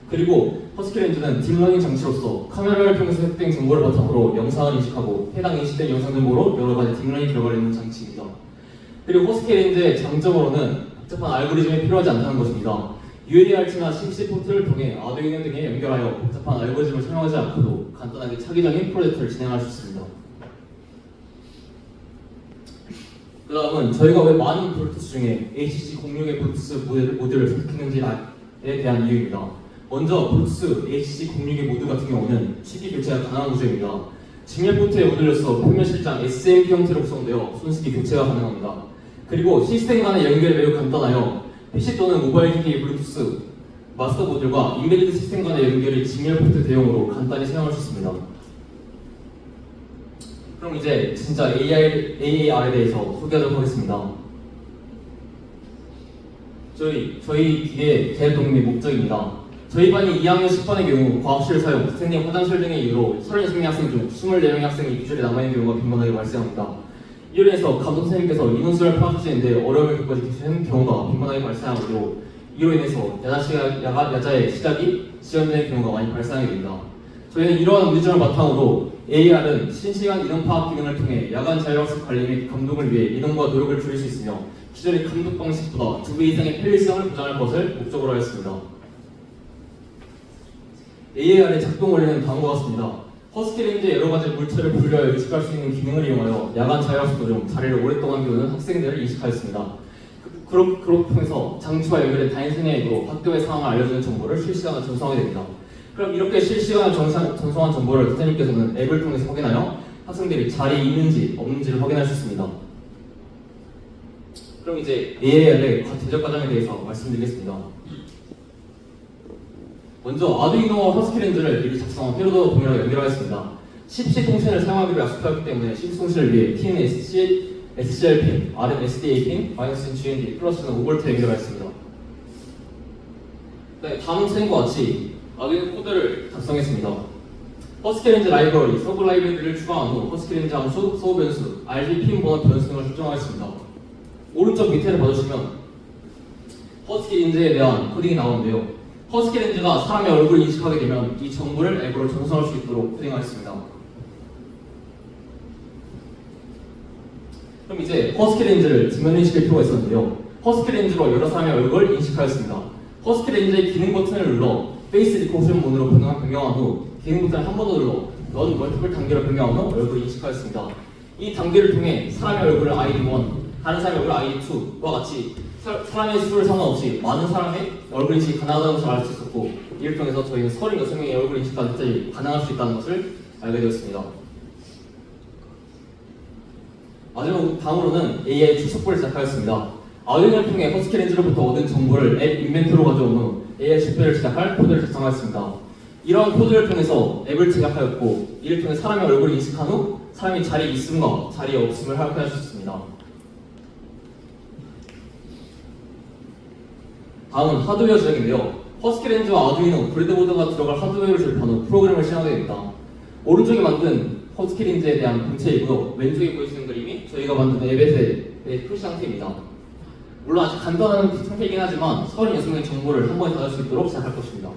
그리고 허스키렌즈는 딥러닝 장치로서 카메라를 통해서 획득된 정보를 바탕으로 영상을 인식하고 해당 인식된 영상 정보로 여러 가지 딥러닝 결과를 내는 장치입니다. 그리고 허스키렌즈의 장점으로는 복잡한 알고리즘이 필요하지 않다는 것입니다. UART나 심시 포트를 통해 아두이노 등에 연결하여 복잡한 알고리즘을 설명하지 않고도 간단하게 차기적인 프로젝트를 진행할 수 있습니다. 그 다음은 저희가 왜 많은 블루투스 중에 HC06의 블루투스 모듈을 선택했는지에 대한 이유입니다. 먼저 블루투스 HC06의 모듈 같은 경우는 쉽게 교체가 가능한 구조입니다. 직렬 포트에 모듈로서 표면 실장 SMP 형태로 구성되어 손쉽게 교체가 가능합니다. 그리고 시스템 간의 연결이 매우 간단하여 PC 또는 모바일 기기의 블루투스 마스터 모듈과 인베디드 시스템 간의 연결이 직렬 포트 대용으로 간단히 사용할 수 있습니다. 그럼 이제 진짜 AAR에 대해서 소개하도록 하겠습니다. 저희 기계 개혁 독립의 목적입니다. 저희 반이 2학년 10반의 경우 과학실 사용, 선생님 화장실 등의 이유로 36명 학생 중 24명의 학생이 교실에 남아있는 경우가 빈번하게 발생합니다. 이로 인해서 감독 선생님께서 인원수를 파악하시는데 어려움을 겪으시는 경우가 빈번하게 발생하므로 이로 인해서 야자의 시작이 지연되는 경우가 많이 발생하게 됩니다. 저희는 이러한 문제점을 바탕으로 AR은 실시간 인원 파악 기능을 통해 야간 자율학습 관리 및 감독을 위해 인원과 노력을 줄일 수 있으며 기존의 감독 방식보다 2배 이상의 편리성을 보장할 것을 목적으로 하였습니다. AR의 작동 원리는 다음과 같습니다. 허스키렌즈의 여러 가지 물체를 분류하여 의식할 수 있는 기능을 이용하여 야간 자율학습 도중 자리를 오랫동안 비우는 학생들을 인식하였습니다. 그렇게 통해서 장치와 연결된 단순의 앱으로 학교의 상황을 알려주는 정보를 실시간으로 전송하게 됩니다. 그럼 이렇게 실시간으로 전송한 정보를 선생님께서는 앱을 통해서 확인하여 학생들이 자리에 있는지 없는지를 확인할 수 있습니다. 그럼 이제 AR의 제작 과정에 대해서 말씀드리겠습니다. 먼저 아두이노와 허스키렌즈를 미리 작성한 패러도 동일하게 연결하였습니다. CPC 통신을 사용하기로 약속하였기 때문에 CPC 통신을 위해 T는 SCR 핀, R은 SDA 핀, 마이너스는 GND, 플러스는 5V 연결하였습니다. 네, 다음 사진과 같이 아두이노 코드를 작성했습니다. 허스키렌즈 라이브러리, 서브 라이브러리를 추가한 후 허스키렌즈 함수, 서브 변수, RG 핀 번호 변수 등을 설정하였습니다. 오른쪽 밑에를 봐주시면 허스키렌즈에 대한 코딩이 나오는데요. 허스키렌즈가 사람의 얼굴을 인식하게 되면 이 정보를 앱으로 전송할 수 있도록 코딩하였습니다. 그럼 이제 허스키렌즈를 지면 인식할 필요가 있었는데요. 허스키렌즈로 여러 사람의 얼굴을 인식하였습니다. 허스키렌즈의 기능 버튼을 눌러 페이스 리코션 모드로 변경한 후 기능 버튼을 한 번 더 눌러 넌 멀티플 단계로 변경한 후 얼굴을 인식하였습니다. 이 단계를 통해 사람의 얼굴을 ID1, 다른 사람의 얼굴을 ID2와 같이 사람의 수를 상관없이 많은 사람의 얼굴 인식이 가능하다는 것을 알 수 있었고 이를 통해서 저희는 36명의 얼굴 인식까지 가능할 수 있다는 것을 알게 되었습니다. 마지막 다음으로는 AI 출석부를 시작하였습니다. 아두이노를 통해 허스키렌즈로부터 얻은 정보를 앱 인벤트로 가져온 후 AI 집회를 시작할 코드를 작성하였습니다. 이러한 코드를 통해서 앱을 제작하였고 이를 통해 사람의 얼굴을 인식한 후 사람이 자리에 있음과 자리에 없음을 확인할 수 있습니다. 다음은 하드웨어 제작인데요. 허스키렌즈와 아두이노, 브레드보드가 들어갈 하드웨어를 조립한 후 프로그램을 실행하게 됩니다. 오른쪽에 만든 허스키렌즈에 대한 본체이고요. 왼쪽에 보이시는 그림이 저희가 만든 앱의 표시 상태입니다. 물론 아직 간단한 상태이긴 하지만 36명의 정보를 한 번에 다 줄 수 있도록 제작할 것입니다.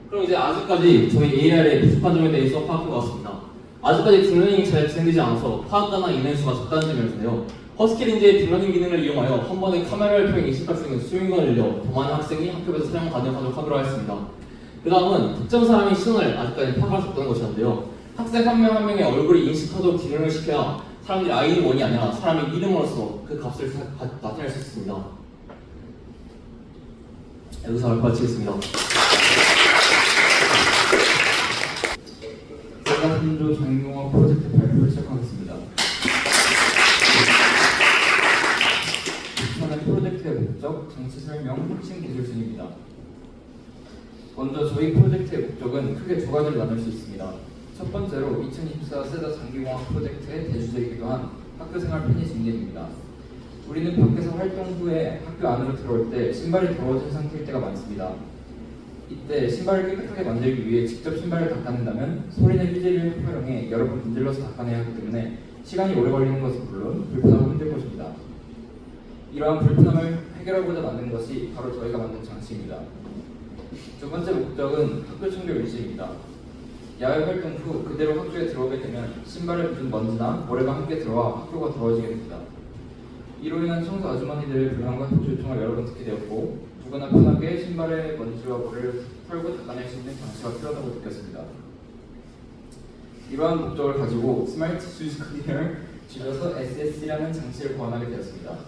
그럼 이제 아직까지 저희 AR의 부족한 점에 대해서 파악한 것 같습니다. 아직까지 딥러닝이 잘 진행되지 않아서 파악가나 인원수가 적다는 점이었는데요. 허스키렌즈의 딥러닝 기능을 이용하여 한 번에 카메라를 통해 인식할 수 있는 수용권을 늘려 더 많은 학생이 학교에서 사용 가능하도록 하기로 하였습니다. 그 다음은 특정 사람의 시선을 아직까지 파악할 수 없다는 것이었는데요. 학생 한 명 한 명의 얼굴을 인식하도록 기능을 시켜야 사람들이 ID1이 아니라 사람의 이름으로서 그 값을 나타낼 수 있습니다. 여기서 마치겠습니다. 제가 3조 장용학 프로젝트 발표를 시작하겠습니다. 우선은 프로젝트의 목적, 장치 설명, 핵심 기술 순입니다. 먼저 저희 프로젝트의 목적은 크게 두 가지로 나눌 수 있습니다. 첫 번째로 2024 세다 장기공학 프로젝트의 대주제이기도 한 학교생활 편의 진행입니다. 우리는 밖에서 활동 후에 학교 안으로 들어올 때 신발이 더러워진 상태일 때가 많습니다. 이때 신발을 깨끗하게 만들기 위해 직접 신발을 닦아낸다면 소리나 휴지를 활용해 여러 번 문질러서 닦아내야 하기 때문에 시간이 오래 걸리는 것은 물론 불편함을 힘들 것입니다. 이러한 불편함을 해결하고자 만든 것이 바로 저희가 만든 장치입니다. 두 번째 목적은 학교 청결 유지입니다. 야외 활동 후 그대로 학교에 들어오게 되면 신발에 묻은 먼지나 모래가 함께 들어와 학교가 더러워지게 됩니다. 이로 인한 청소 아주머니들의 불만과 협조 요청을 여러 번 듣게 되었고 누구나 편하게 신발에 먼지와 모래를 털고 닦아낼 수 있는 장치가 필요하다고 느꼈습니다. 이러한 목적을 가지고 스마트 슈즈 클리너 줄여서 SS라는 장치를 보완하게 되었습니다.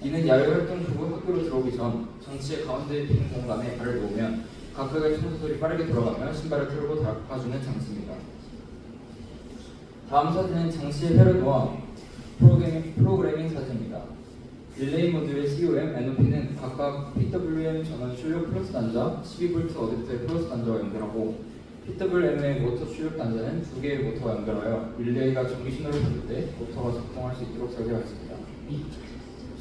이는 야외 활동 후 학교로 들어오기 전 장치의 가운데 빈 공간에 발을 놓으면 각각의 청소들이 빠르게 돌아가며 신발을 틀고 닦아주는 장치입니다. 다음 사진은 장치의 회를 놓아 프로그래밍 사진입니다. 릴레이 모듈의 COM, NOP는 각각 PWM 전원 출력 플러스 단자, 12V 어댑터의 플러스 단자와 연결하고 PWM의 모터 출력 단자는 두 개의 모터와 연결하여 릴레이가 전기 신호를 받을 때 모터가 작동할 수 있도록 설계하였습니다.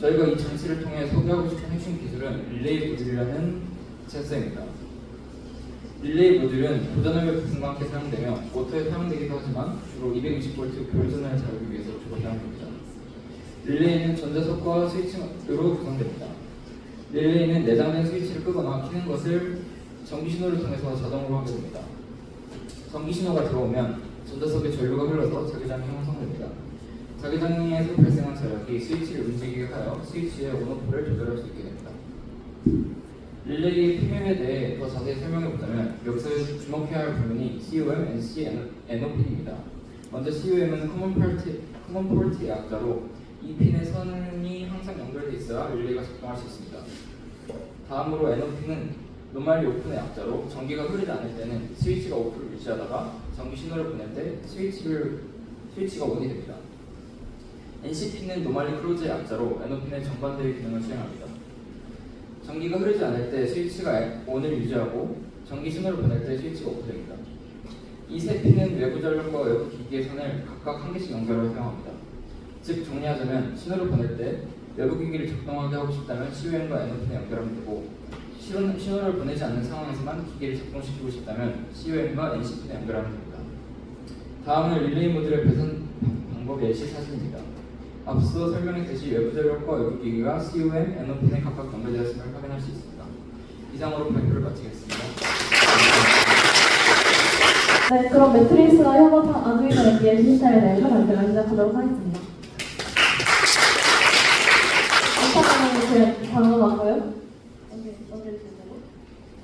저희가 이 장치를 통해 소개하고 싶은 핵심 기술은 릴레이 모듈이라는 센서입니다. 릴레이 모듈은 고전압의 부품과 함께 사용되며 모터에 사용되기도 하지만 주로 220V 교전을 다루기 위해서 주로 사용됩니다. 릴레이는 전자석과 스위치로 구성됩니다. 릴레이는 내장된 스위치를 끄거나 켜는 것을 전기 신호를 통해서 자동으로 하게 됩니다. 전기 신호가 들어오면 전자석에 전류가 흘러서 자기장이 형성됩니다. 자기장에서 발생한 자력이 스위치를 움직이게 하여 스위치의 온오프를 조절할 수 있게 됩니다. 릴레이의 PM에 대해 더 자세히 설명해보자면 여기서 주목해야 할 부분이 COM, NC, NOP입니다. 먼저 COM은 커먼 폴트의 약자로 이 핀에 선이 항상 연결되어 있어야 릴레이가 작동할 수 있습니다. 다음으로 NOP는 노멀리 오픈의 약자로 전기가 흐르지 않을 때는 스위치가 오프를 유지하다가 전기 신호를 보낼 때 스위치가 온이 됩니다. NCP는 노멀리 클로즈의 약자로 NOP는 정반대의 기능을 수행합니다. 전기가 흐르지 않을 때 스위치가 온을 유지하고 전기 신호를 보낼 때 스위치가 오프됩니다. 이 세 핀은 외부 전력과 외부 기기의 선을 각각 한 개씩 연결하여 사용합니다. 즉 정리하자면 신호를 보낼 때 외부 기기를 작동하게 하고 싶다면 COM과 NOP에 연결하면 되고 신호를 보내지 않는 상황에서만 기기를 작동시키고 싶다면 COM과 NCP에 연결하면 됩니다. 다음은 릴레이 모듈의 배선 방법 예시 사진입니다. 앞서 설명했듯이 외부 전력과 외부 기기가 COM, NOP에 각각 연결되었음을 확인할 수 있습니다. 이상으로 발표를 마치겠습니다. 네, 그럼 매트릭스와 협업한 아두이노 엑스의 시스템에 대해서 발표를 시작하도록 하겠습니다. 일단은 방금 왔고요.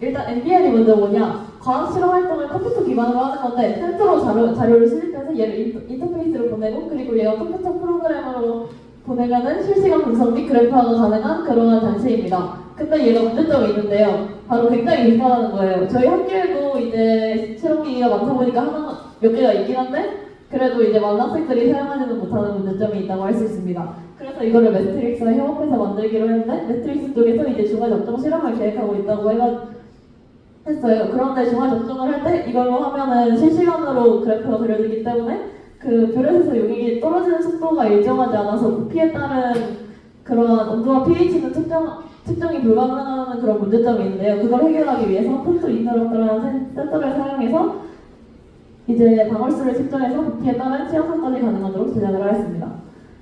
일단 MBL이 먼저 뭐냐? 과학 실험 활동을 컴퓨터 기반으로 하는 건데 센서로 자료를 수집해서 얘를 인터페이스로 보내고 그리고 얘가 컴퓨터 프로그램으로 보내면은 실시간 분석 및 그래프화가 가능한 그러한 장치입니다. 근데 얘가 문제점이 있는데요. 바로 굉장히 비싸다는 거예요. 저희 학교에도 이제 실험기기가 많다 보니까 하나 몇 개가 있긴 한데 그래도 이제 많은 학생들이 사용하지는 못하는 문제점이 있다고 할 수 있습니다. 그래서 이거를 매트릭스와 협업해서 만들기로 했는데 매트릭스 쪽에서 이제 중화 접종 실험을 계획하고 있다고 했어요. 그런데 중화 접종을 할 때 이걸로 하면은 실시간으로 그래프가 그려지기 때문에 그 별에서 용액이 떨어지는 속도가 일정하지 않아서 부피에 따른 그런 온도와 pH는 측정이 불가능한 그런 문제점이 있는데요. 그걸 해결하기 위해서 포토 인터럽터라는 센서를 사용해서 이제 방울수를 측정해서 부피에 따른 취약성까지 가능하도록 제작을 하였습니다.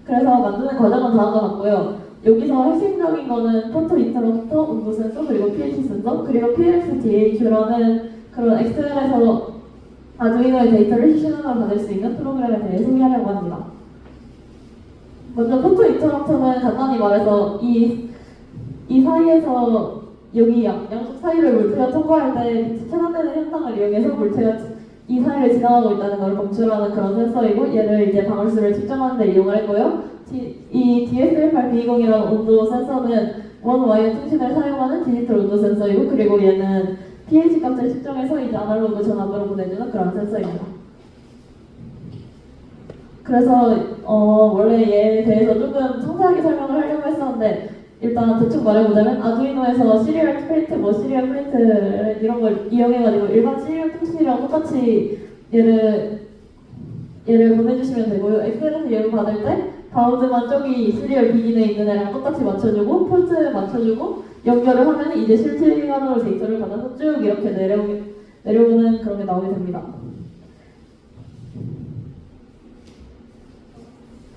그래서 만드는 과정은 다음과 같고요. 여기서 핵심적인 거는 포토 인터럽터, 온도 센서, 그리고 pH 센서, 그리고 PXDH라는 그런 엑셀에서 아두이노의 데이터를 실시간으로 받을 수 있는 프로그램에 대해 소개하려고 합니다. 먼저 포토 인터럽터는 간단히 말해서 이 사이에서 여기 양쪽 사이를 물체가 통과할 때 빛이 차단되는 현상을 이용해서 물체가 이 사이를 지나가고 있다는 걸 검출하는 그런 센서이고 얘를 이제 방울수를 측정하는 데 이용을 했고요. 이 DSL8220이라는 온도 센서는 원와이어 통신을 사용하는 디지털 온도 센서이고 그리고 얘는 pH 값을 측정해서 이제 아날로그 전압으로 보내주는 그런 센서입니다. 그래서 원래 얘에 대해서 조금 상세하게 설명을 하려고 했었는데 일단 대충 말해보자면 아두이노에서 시리얼 프린트, 시리얼 프린트 이런 걸 이용해가지고 일반 시리얼 통신이랑 똑같이 얘를 보내주시면 되고요. 엑셀에서 얘를 받을 때 바운드만 저기 시리얼 비긴에 있는 애랑 똑같이 맞춰주고 폴트 맞춰주고 연결을 하면 이제 실시간으로 데이터를 받아서 쭉 이렇게 내려오는 그런 게 나오게 됩니다.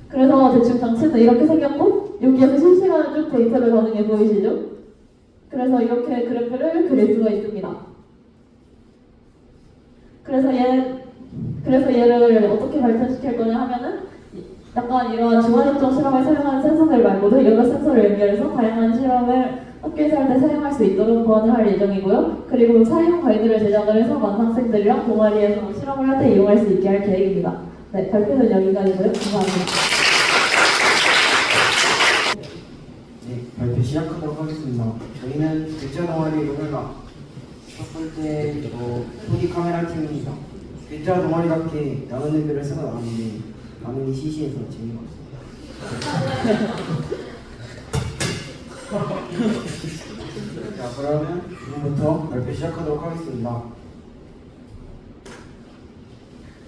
그래서 대충 장치는 이렇게 생겼고 여기에서 실시간으로 쭉 데이터를 가능해 보이시죠? 그래서 이렇게 그래프를 그릴 수가 있습니다. 그래서 얘를 어떻게 발전시킬 거냐 하면은 약간 이러한 중화접종 실험에 사용하는 센서들 말고도 여러 센서를 연결해서 다양한 실험을 학교에서 할 때 사용할 수 있도록 보완을 할 예정이고요. 그리고 사용 가이드를 제작을 해서 많은 학생들이랑 동아리에서 실험을 할 때 이용할 수 있게 할 계획입니다. 네, 발표는 여기까지고요. 감사합니다. 시작하도록 하겠습니다. 저희는 글자 동아리 로멜라 첫 번째 포디 카메라 팀입니다. 글자 동아리답게 나은 의미를 쓰고 나왔는데 나는 시시해서 재미가 없습니다. 자, 그러면 지금부터 발표 시작하도록 하겠습니다.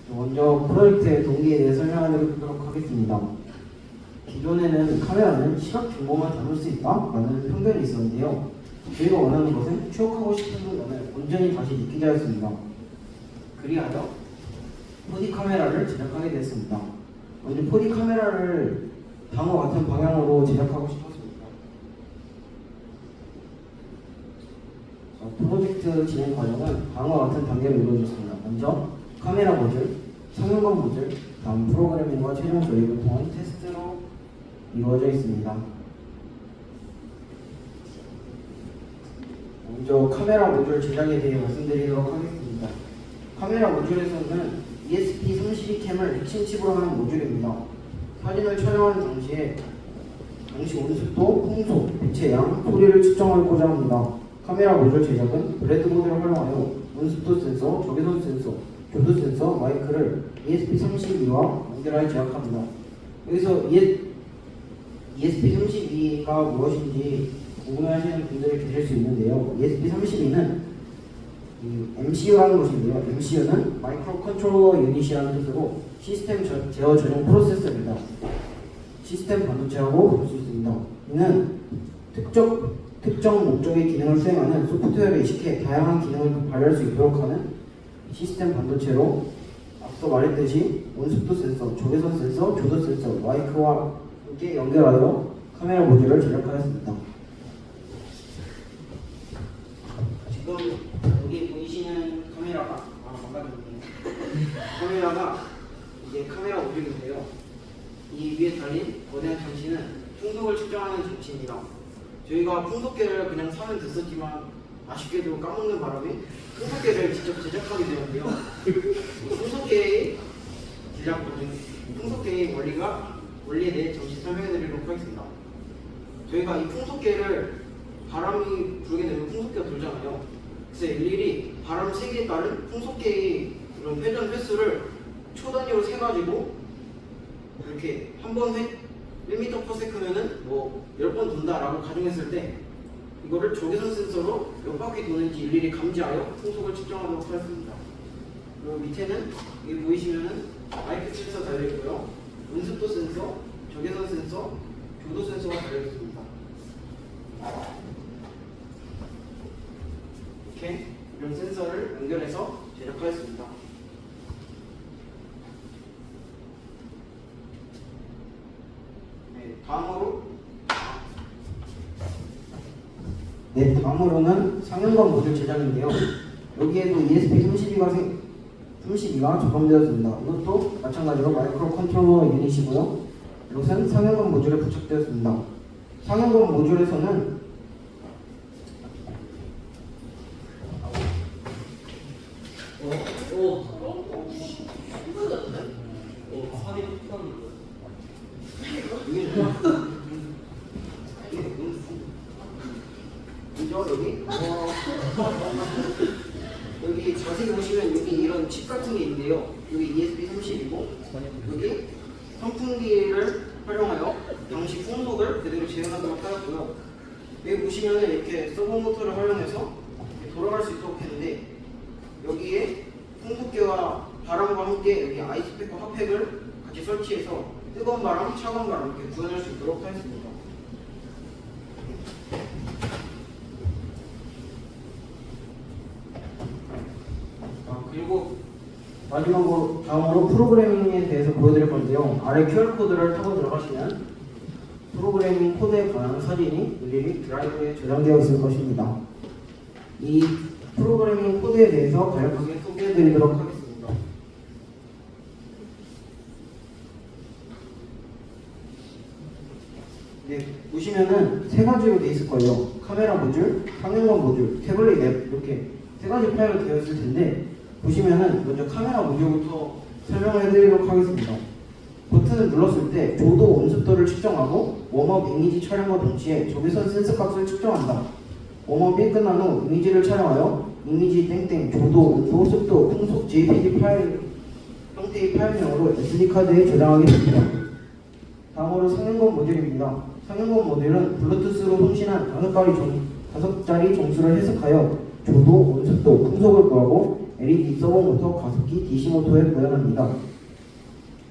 먼저 프로젝트의 동기에 대해 설명하도록 하겠습니다. 기존에는 카메라는 시각 정보만 담을 수 있다라는 편견이 있었는데요. 저희가 원하는 것은 추억하고 싶은 순간을 온전히 다시 느끼게 하였습니다. 그리하여 4D 카메라를 제작하게 됐습니다. 먼저 4D 카메라를 다음과 같은 방향으로 제작하고 싶었습니다. 프로젝트 진행 과정은 다음과 같은 단계로 이루어졌습니다. 먼저 카메라 모듈, 성형검 모듈, 다음 프로그래밍과 최종 조립을 통한 테스트로 이루어져 있습니다. 먼저 카메라 모듈 제작에 대해 말씀드리도록 하겠습니다. 카메라 모듈에서는 ESP32캠을 핵심 칩으로 하는 모듈입니다. 사진을 촬영하는 당시 온습도, 풍속, 빛의 양, 소리를 측정하고자 합니다. 카메라 모듈 제작은 브레드보드를 활용하여 온습도 센서, 적외선 센서, 교도 센서, 마이크를 ESP32와 연결하여 제작합니다. 여기서 ESP32가 무엇인지 궁금해하시는 분들이 계실 수 있는데요. ESP32는 MCU라는 것인데요. MCU는 마이크로 컨트롤러 유닛이라는 뜻으로 시스템 제어 전용 프로세서입니다. 시스템 반도체라고 볼 수 있습니다. 이는 특정 목적의 기능을 수행하는 소프트웨어를 이식해 다양한 기능을 발휘할 수 있도록 하는 시스템 반도체로 앞서 말했듯이 온습도 센서, 적외선 센서, 조도 센서, 마이크와 함께 연결하여 카메라 모듈을 제작하였습니다. 지금 여기 보이시는 카메라가 카메라가 이제 카메라 모듈인데요. 이 위에 달린 거대한 장치는 풍속을 측정하는 장치입니다. 저희가 풍속계를 그냥 사면 됐었지만 아쉽게도 까먹는 바람에 풍속계를 직접 제작하게 되었는데요. 풍속계의 제작 과정, 풍속계의 원리에 대해 잠시 설명해드리도록 하겠습니다. 저희가 이 풍속계를 바람이 불게 되면 풍속계가 돌잖아요. 그래서 일일이 바람 세기에 따른 풍속계의 이런 회전 횟수를 초 단위로 세가지고 이렇게 한 번 1m/s면은 뭐 10번 돈다라고 가정했을 때 이거를 적외선 센서로 몇 바퀴 도는지 일일이 감지하여 풍속을 측정하도록 하였습니다. 그리고 밑에는 여기 보이시면은 마이크 센서 달려있고요. 온습도 센서, 적외선 센서, 교도 센서가 달려있습니다. 이렇게 이런 센서를 연결해서 제작하였습니다. 다음으로는 상용검 모듈 제작인데요. 여기에도 ESP32가 적용되었습니다. 이것도 마찬가지로 마이크로 컨트롤러 유닛이고요. 이것은 상용검 모듈에 부착되었습니다. 상용검 모듈에서는 여기 자세히 보시면 여기 이런 칩 같은 게 있는데요. 여기 ESP32이고 여기 선풍기를 활용하여 당시 풍속을 그대로 재현하도록 하였고요. 여기 보시면 이렇게 서버 모터를 활용해서 돌아갈 수 있도록 했는데 여기에 풍속계와 바람과 함께 여기 아이스팩과 핫팩을 같이 설치해서 뜨거운 바람, 차가운 바람 이렇게 구현할 수 있도록 하였습니다. 그리고 마지막으로 다음으로 프로그래밍에 대해서 보여드릴 건데요. 아래 QR코드를 타고 들어가시면 프로그래밍 코드에 관한 사진이 일일이 드라이브에 저장되어 있을 것입니다. 이 프로그래밍 코드에 대해서 간략하게 소개해드리도록 하겠습니다. 네, 보시면은 세 가지로 되어 있을 거예요. 카메라 모듈, 상용검 모듈, 태블릿 앱 이렇게 세 가지 파일로 되어 있을 텐데 보시면은 먼저 카메라 모듈부터 설명을 해드리도록 하겠습니다. 버튼을 눌렀을 때 조도 온습도를 측정하고 웜업 이미지 촬영과 동시에 적외선 센서 값을 측정한다. 웜업이 끝난 후 이미지를 촬영하여 이미지 땡땡 조도, 온도, 습도, 풍속, JPG 파일 형태의 파일명으로 SD카드에 저장하게 됩니다. 다음으로 상용권 모듈입니다. 상용권 모듈은 블루투스로 송신한 5자리 정수를 해석하여 조도, 온습도, 풍속을 구하고 LED 서버 모터, 가속기, DC 모터에 구현합니다.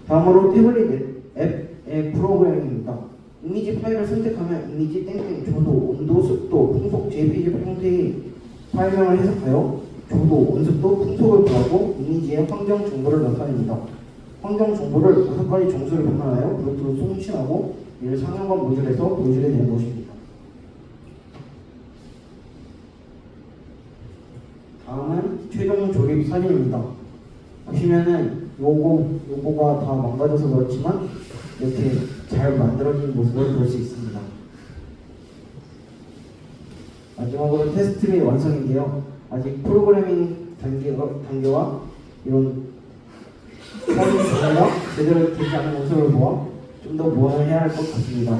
다음으로 태블릿 앱의 프로그래밍입니다. 이미지 파일을 선택하면 이미지 땡땡 조도, 온도, 습도, 풍속, JPG 형태의 파일명을 해석하여 조도, 온습도, 풍속을 구하고 이미지의 환경 정보를 나타냅니다. 환경 정보를 5가지 정수를 변환하여 블루투스로 송신하고 이를 상용권 모듈에서 보여주게 되는 것입니다. 다음은 최종 조립 사진입니다. 보시면은 요거가 다 망가져서 그렇지만 이렇게 잘 만들어진 모습을 볼 수 있습니다. 마지막으로 테스트의 완성인데요. 아직 프로그래밍 단계와 이런 사진 전개가 제대로 되지 않은 모습을 보아 좀 더 보완을 해야 할 것 같습니다.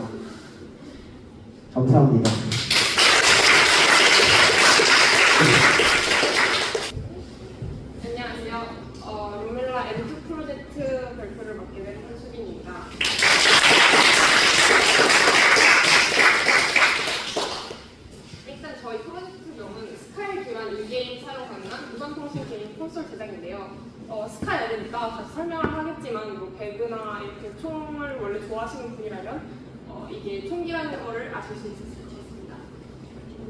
감사합니다. 안녕하세요. 루멜라 M2 프로젝트 발표를 맡게 된 한수빈입니다. 일단 저희 프로젝트명은 스카이 기반 인게임 촬영 가능한 무선통신 게임 콘솔 제작인데요. 스카이 앱이니까 다시 설명을 하겠지만 뭐 배그나 이렇게 총을 원래 좋아하시는 분이라면 이게 총기라는 거를 아실 수 있을 것 같습니다.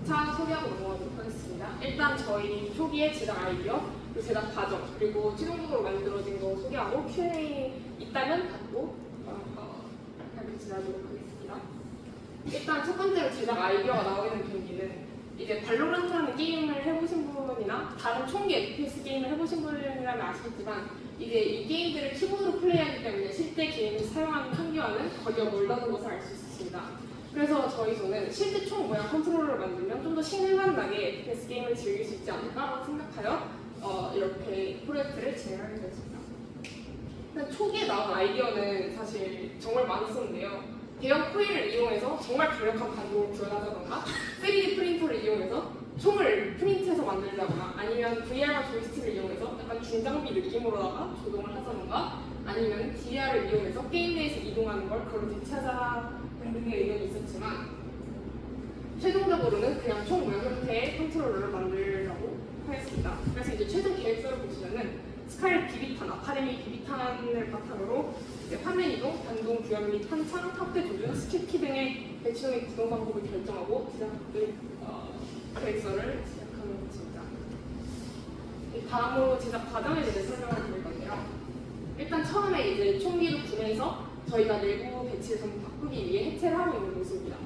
차 소개하고 넘어가도록 하겠습니다. 일단 저희 초기의 제작 아이디어, 그리고 제작 과정, 그리고 최종적으로 만들어진 거 소개하고 Q&A 있다면 받고 발표 진행하도록 하겠습니다. 일단 첫 번째로 제작 아이디어가 나오는 경기는 이제 발로란트라는 게임을 해보신 분이나 다른 총기 FPS 게임을 해보신 분이라면 아시겠지만 이제 이 게임들을 키보드로 플레이하기 때문에 실제 게임을 사용하는 총기와는 거리가 멀다는 것을 알 수 있습니다. 그래서 저희는 실제 총 모양 컨트롤러를 만들면 좀 더 신선하게 FPS 게임을 즐길 수 있지 않을까 생각하여 이렇게 프로젝트를 진행하게 되었습니다. 초기에 나온 아이디어는 사실 정말 많았었는데요. 대형 코일을 이용해서 정말 강력한 반동을 구현하다던가 3D 프린터를 이용해서 총을 프린트해서 만들다거나 아니면 VR과 조이스틱을 이용해서 약간 중장비 느낌으로다가 조동을 하자던가 아니면 DR을 이용해서 게임 내에서 이동하는 걸 그걸로 대체하자 등등의 의견이 있었지만 최종적으로는 그냥 총 모양 형태의 컨트롤러를 만들려고 하였습니다. 그래서 이제 최종 계획서를 보시면은 스카이 비비탄, 아카데미 비비탄을 바탕으로 이제 화면 이동, 반동, 구현 및 탄창, 탑대 조준, 스킵키 등의 배치동의 구동 방법을 결정하고 제작을 계획서를 시작하는 것입니다. 다음으로 제작 과정에 대해 설명을 드릴 건데요. 일단 처음에 이제 총기를 구매해서 저희가 내부 배치를 전부 바꾸기 위해 해체를 하고 있는 모습입니다.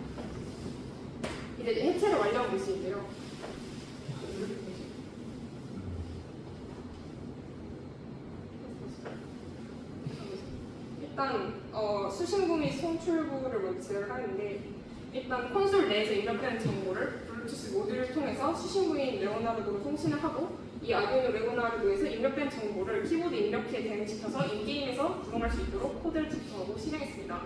이제 해체를 완료한 모습인데요. 일단 수신부 및 송출부를 먼저 제작을 하는데 일단 콘솔 내에서 입력되는 정보를 블루투스 모듈을 통해서 수신부인 레오나르도로 송신을 하고 이 아두이노 레오나르도에서 입력된 정보를 키보드 입력키에 대응시켜서 인게임에서 구동할 수 있도록 코드를 작성하고 실행했습니다.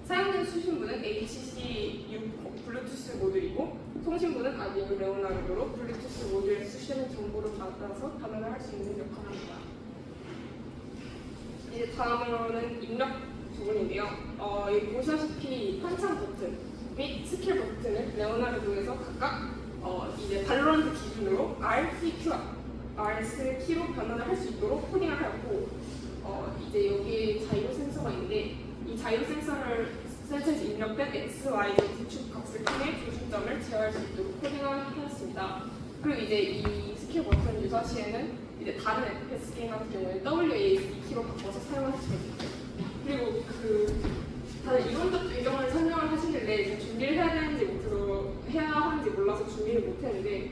사용된 수신부는 HCC6 블루투스 모듈이고 송신부는 아두이노 레오나르도로 블루투스 모듈에 수신된 정보를 받아서 반응을 할 수 있는 역할을 합니다. 이제 다음으로는 입력 부분인데요. 여기 보시다시피 탄창 버튼 및 스킬 버튼을 레오나르도에서 각각 이제 발로란트 기준으로 RC 키로 변환을 할 수 있도록 코딩을 하였고 이제 여기 자이로 센서가 있는데 이 자이로 센서에서 입력된 X, Y, Z 축 값을 통해 조준점을 제어할 수 있도록 코딩을 하였습니다. 그리고 이제 이 스킬 버튼 유저 시에는 이제 다른 FPS 게임 같은 경우에 WASD 키로 바꿔서 사용할 수가 있어요. 그리고 다들 이론적 배경을 설명을 하시길래 제가 준비를 해야 하는지 몰라서 준비를 못했는데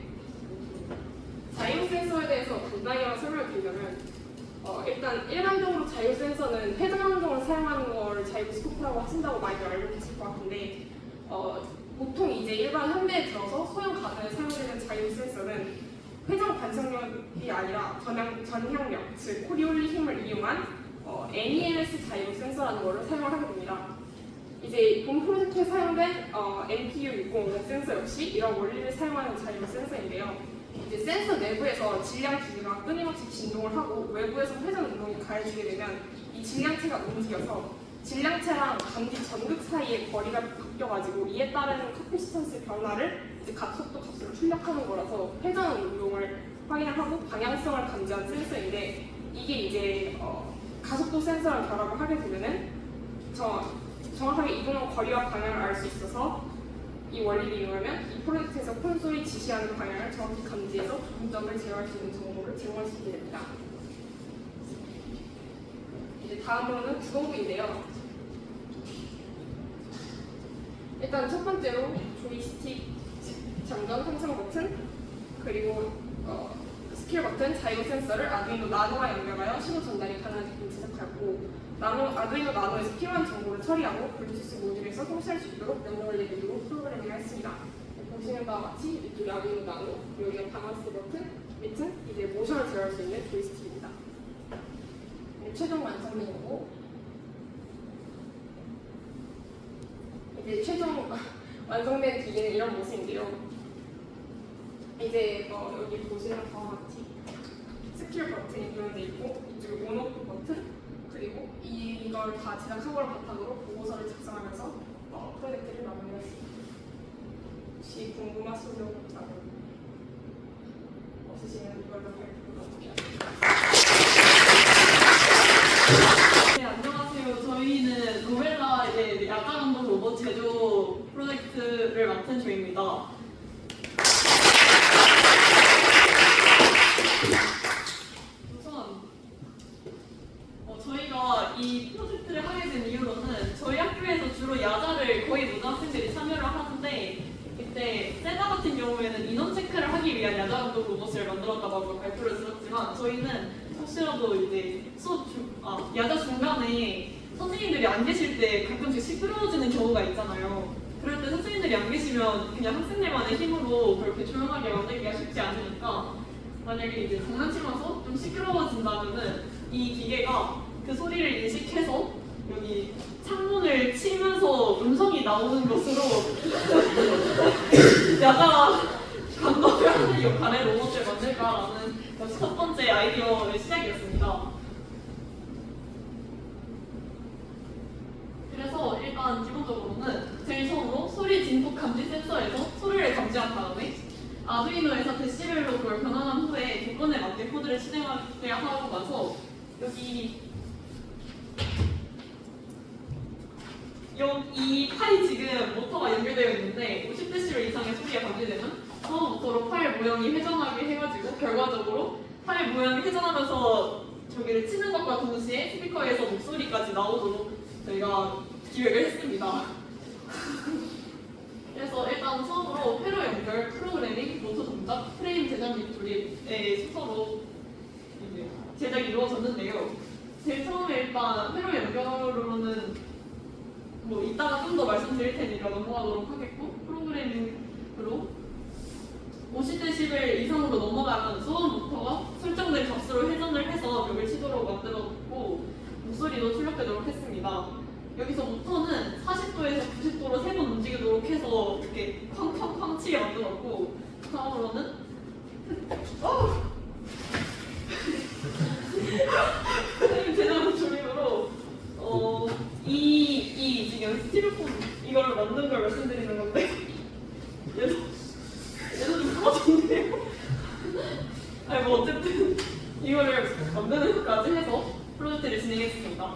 자이로 센서에 대해서 간단히 설명을 드리자면 일단 일반적으로 자이로 센서는 회전 항동을 사용하는 걸 자이로 스코프라고 하신다고 많이 알고 계실 것 같은데 보통 이제 일반 현대에 들어서 소형 가전에 사용되는 자이로 센서는 회전 반성력이 아니라 전향력, 즉 코리올리 힘을 이용한 MEMS 자이로 센서라는 것을 사용하게 됩니다. 이제 본 프로젝트에 사용된 NPU605 센서 역시 이런 원리를 사용하는 자이로 센서인데요. 이제 센서 내부에서 질량 기계가 끊임없이 진동을 하고 외부에서 회전 운동이 가해지게 되면 이 질량체가 움직여서 질량체랑 감지 전극 사이의 거리가 바뀌어가지고 이에 따른 카피시턴스 변화를 이제 각속도 값으로 출력하는 거라서 회전 운동을 확인하고 방향성을 감지한 센서인데 이게 이제 가속도 센서랑 결합을 하게 되면은 정확하게 이동한 거리와 방향을 알 수 있어서 이 원리를 이용하면 이 프로젝트에서 콘솔이 지시하는 방향을 정확히 감지해서 조종점을 제어할 수 있는 정보를 제공할 수 있게 됩니다. 이제 다음으로는 구동부인데요. 일단 첫 번째로 조이스틱 장전 상승 버튼 그리고 스킬 버튼 자이로 센서를 아두이노 나노와 연결하여 신호 전달이 가능한 제품 제작하였고 아두이노 나노에서 필요한 정보를 처리하고 블루투스 모듈에서 송출할 수 있도록 명령을 내리고 프로그래밍을 했습니다. 보시는 바와 같이 이쪽이 아두이노 나노, 여기가 바란스 버튼, 밑은 이제 모션을 제어할 수 있는 조이스틱입니다. 최종 완성되고 이제 최종 완성된 기계는 이런 모습인데요. 이제 여기 보시는 바와 같이 스킬 버튼이 구현되어 있고 이쪽에 온오프 버튼 그리고 이걸 다 제작한 걸 바탕으로 보고서를 작성하면서 프로젝트를 마무리했습니다. 혹시 궁금하신 점 없으시면 이걸로 발표해볼게요. 네, 안녕하세요. 저희는 로벨라의 야간운동 로봇 제조 프로젝트를 맡은 조입니다. 우선 저희가 이 프로젝트를 하게 된 이유로는 저희 학교에서 주로 야자를 거의 모든 학생들이 참여를 하는데 이때 세다 같은 경우에는 인원 체크를 하기 위한 야자운동 로봇을 만들었다고 발표를 들었지만 저희는 혹시라도 이제 야자 중간에 선생님들이 안 계실 때 가끔씩 시끄러워지는 경우가 있잖아요. 그럴 때 선생님들이 안 계시면 그냥 학생들만의 힘으로 그렇게 조용하게 만들기가 쉽지 않으니까 만약에 이제 장난치면서 좀 시끄러워진다면은 이 기계가 그 소리를 인식해서 여기 창문을 치면서 음성이 나오는 것으로 야자 감독을 하는 역할의 로봇을 만들까라는 첫 번째 아이디어의 시작이었습니다. 그래서 일단 기본적으로는 제일 처음으로 소리 진폭 감지 센서에서 소리를 감지한 다음에 아두이노에서 데시벨로 그걸 변환한 후에 조건에 맞게 코드를 실행하게 하고 나서 여기 이 파이 지금 모터가 연결되어 있는데 50데시벨 이상의 소리가 감지되면 처음부터 파일 모양이 회전하게 해가지고 결과적으로 파일 모양이 회전하면서 저기를 치는 것과 동시에 스피커에서 목소리까지 나오도록 저희가 기획을 했습니다. 그래서 일단 처음으로 회로 연결, 프로그래밍, 모터 동작, 프레임 제작 및 조립의 순서로 이제 제작이 이루어졌는데요. 제일 처음에 일단 회로 연결로는 뭐 이따가 좀 더 말씀드릴 테니까 넘어가도록 하겠고 프로그래밍으로 50데시벨 이상으로 넘어가면 소음 모터가 설정된 값으로 회전을 해서 벽을 치도록 만들었고 목소리도 출력되도록 했습니다. 여기서 모터는 40도에서 90도로 3번 움직이도록 해서 이렇게 쾅쾅쾅 치게 만들었고 다음으로는 선생님 제작 조립으로 이 지금 스티로폼 이걸 만든 걸 말씀드리는 건데 얘도 좀 부러졌네요. 아니 뭐 어쨌든 이거를 만드는 것까지 해서 프로젝트를 진행했습니다.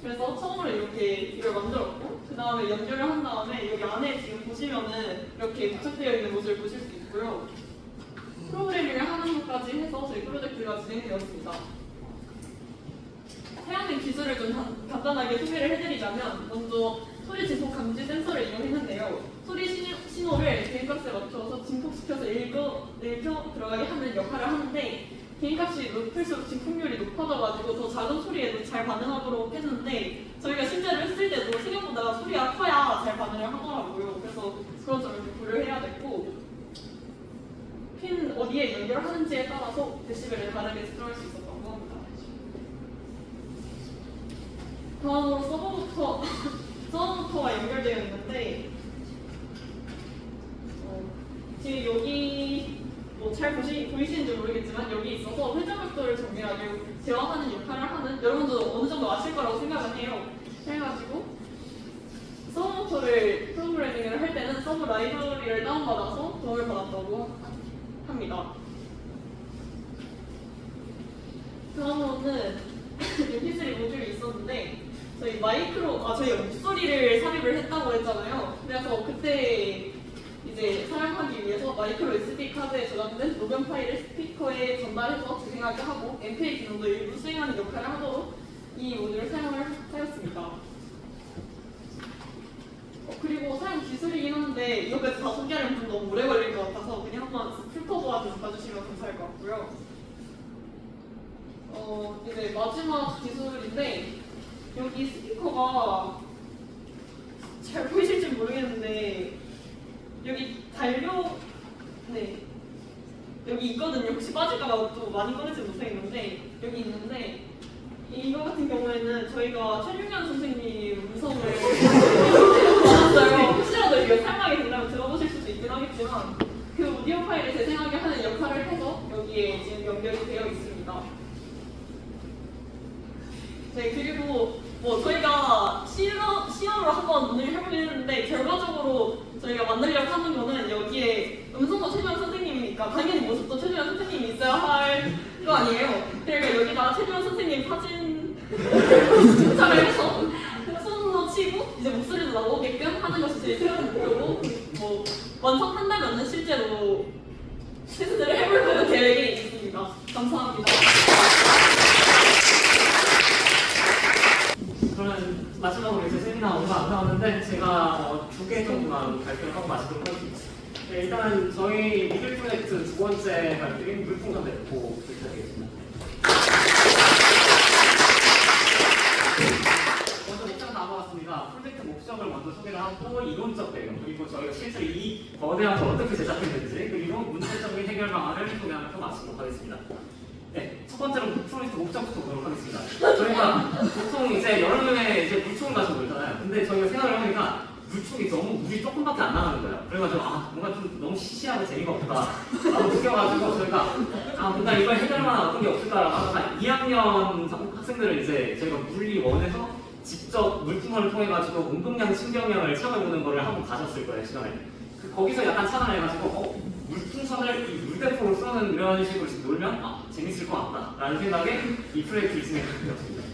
그래서 처음으로 이렇게 이걸 만들었고 그 다음에 연결을 한 다음에 여기 안에 지금 보시면은 이렇게 부착되어 있는 모습을 보실 수 있고요. 프로그래밍을 하는 것까지 해서 저희 프로젝트가 진행되었습니다. 사용된 기술을 좀 간단하게 소개를 해드리자면 먼저 소리 진폭 감지 센서를 이용했는데요. 소리 신호를 개인값에 맞춰서 진폭시켜서 읽혀 들어가게 하는 역할을 하는데 개인값이 높을수록 진폭률이 높아져가지고 더 작은 소리에도 잘 반응하도록 했는데 저희가 실제로 했을 때도 생각보다 소리가 커야 잘 반응을 하더라고요. 그래서 그런 점을 좀 고려해야 됐고 핀 어디에 연결하는지에 따라서 데시벨을 다르게 조절할 수 있었다고 합니다. 다음으로 서버부터가 연결되어 있는데 지금 여기 뭐 잘 보이시는지 모르겠지만 여기 있어서 회전력도를 정밀하게 제어하는 역할을 하는, 여러분도 어느 정도 아실 거라고 생각을 해요. 그래가지고 서버부터를 프로그래밍을 할 때는 서버 라이브러리를 다운받아서 도움을 받았다고 합니다. 다음으로는 MP3 모듈이 있었는데 저희가 목소리를 삽입을 했다고 했잖아요. 그래서 그때 이제 사용하기 위해서 마이크로 SD 카드에 저장된 녹음 파일을 스피커에 전달해서 재생하게 하고 MPA 기능도 일부 수행하는 역할을 하도록 이 모듈을 사용을 하였습니다. 그리고 사용 기술이긴 한데 이것까지 다 소개하려면 좀 너무 오래 걸릴 것 같아서 그냥 한번 풀터보아서 봐주시면 감사할 것 같고요. 이제 마지막 기술인데 여기 스피커가 잘 보이실지 모르겠는데 여기 여기 있거든요. 혹시 빠질까봐 또 많이 꺼내지 못하겠는데 여기 있는데 이거 같은 경우에는 저희가 최준현 선생님 음성을 받았어요. 혹시라도 이거 사용하게 된다면 들어보실 수도 있긴 하겠지만 그 오디오 파일을 재생하게 하는 역할을 해서 여기에 지금 연결이 되어 있습니다. 네, 그리고 저희가 시연으로 한번 논의를 해보긴 했는데 결과적으로 저희가 만들려고 하는 거는 여기에 음성도 최준현 선생님이니까 당연히 모습도 최준현 선생님이 있어야 할 거 아니에요. 그러니까 여기다 최준현 선생님 사진 촬영을 해서 손으로 치고 이제 목소리도 나오게끔 하는 것이 제일 최종 목표고 완성한다면 실제로 테스트를 해볼 계획이 있습니다. 감사합니다. 그러면 마지막으로 이제 세미나 얼마 안 남았는데 제가 2개 정도만 발표를 하고 마치도록 하겠습니다. 네, 일단 저희 미들 프로젝트 두 번째 발표인 물풍선 배포 부탁드리겠습니다. 먼저 입장 다 나왔습니다. 프로젝트 목적을 먼저 소개를 하고 이론적 배경, 그리고 저희가 실제로 이 거대한 걸 어떻게 제작했는지, 그리고 문제적인 해결 방안을 소개하면서 마치도록 하겠습니다. 네, 첫 번째로 프로젝트 목적부터 보도록 하겠습니다. 저희가 보통 이제 여름에 이제 물총을 가지고 놀잖아요. 근데 저희가 생각을 해보니까 물총이 너무 물이 조금밖에 안 나가는 거예요. 그래가지고 뭔가 좀 너무 시시하고 재미가 없다 라고 느껴가지고 저희가 뭔가 이걸 해결할 만한 어떤 게 없을까라고 하다가 2학년 학생들을 이제 저희가 물리원에서 직접 물풍선을 통해가지고 운동량, 신경량을 체험해보는 거를 한번 가졌을 거예요, 시간에. 거기서 약간 차단을 해가지고 물풍선을 이 물대포로 쏘는 이런 식으로 놀면 재밌을 것 같다 라는 생각에 이 프로젝트를 진행하게 되었습니다.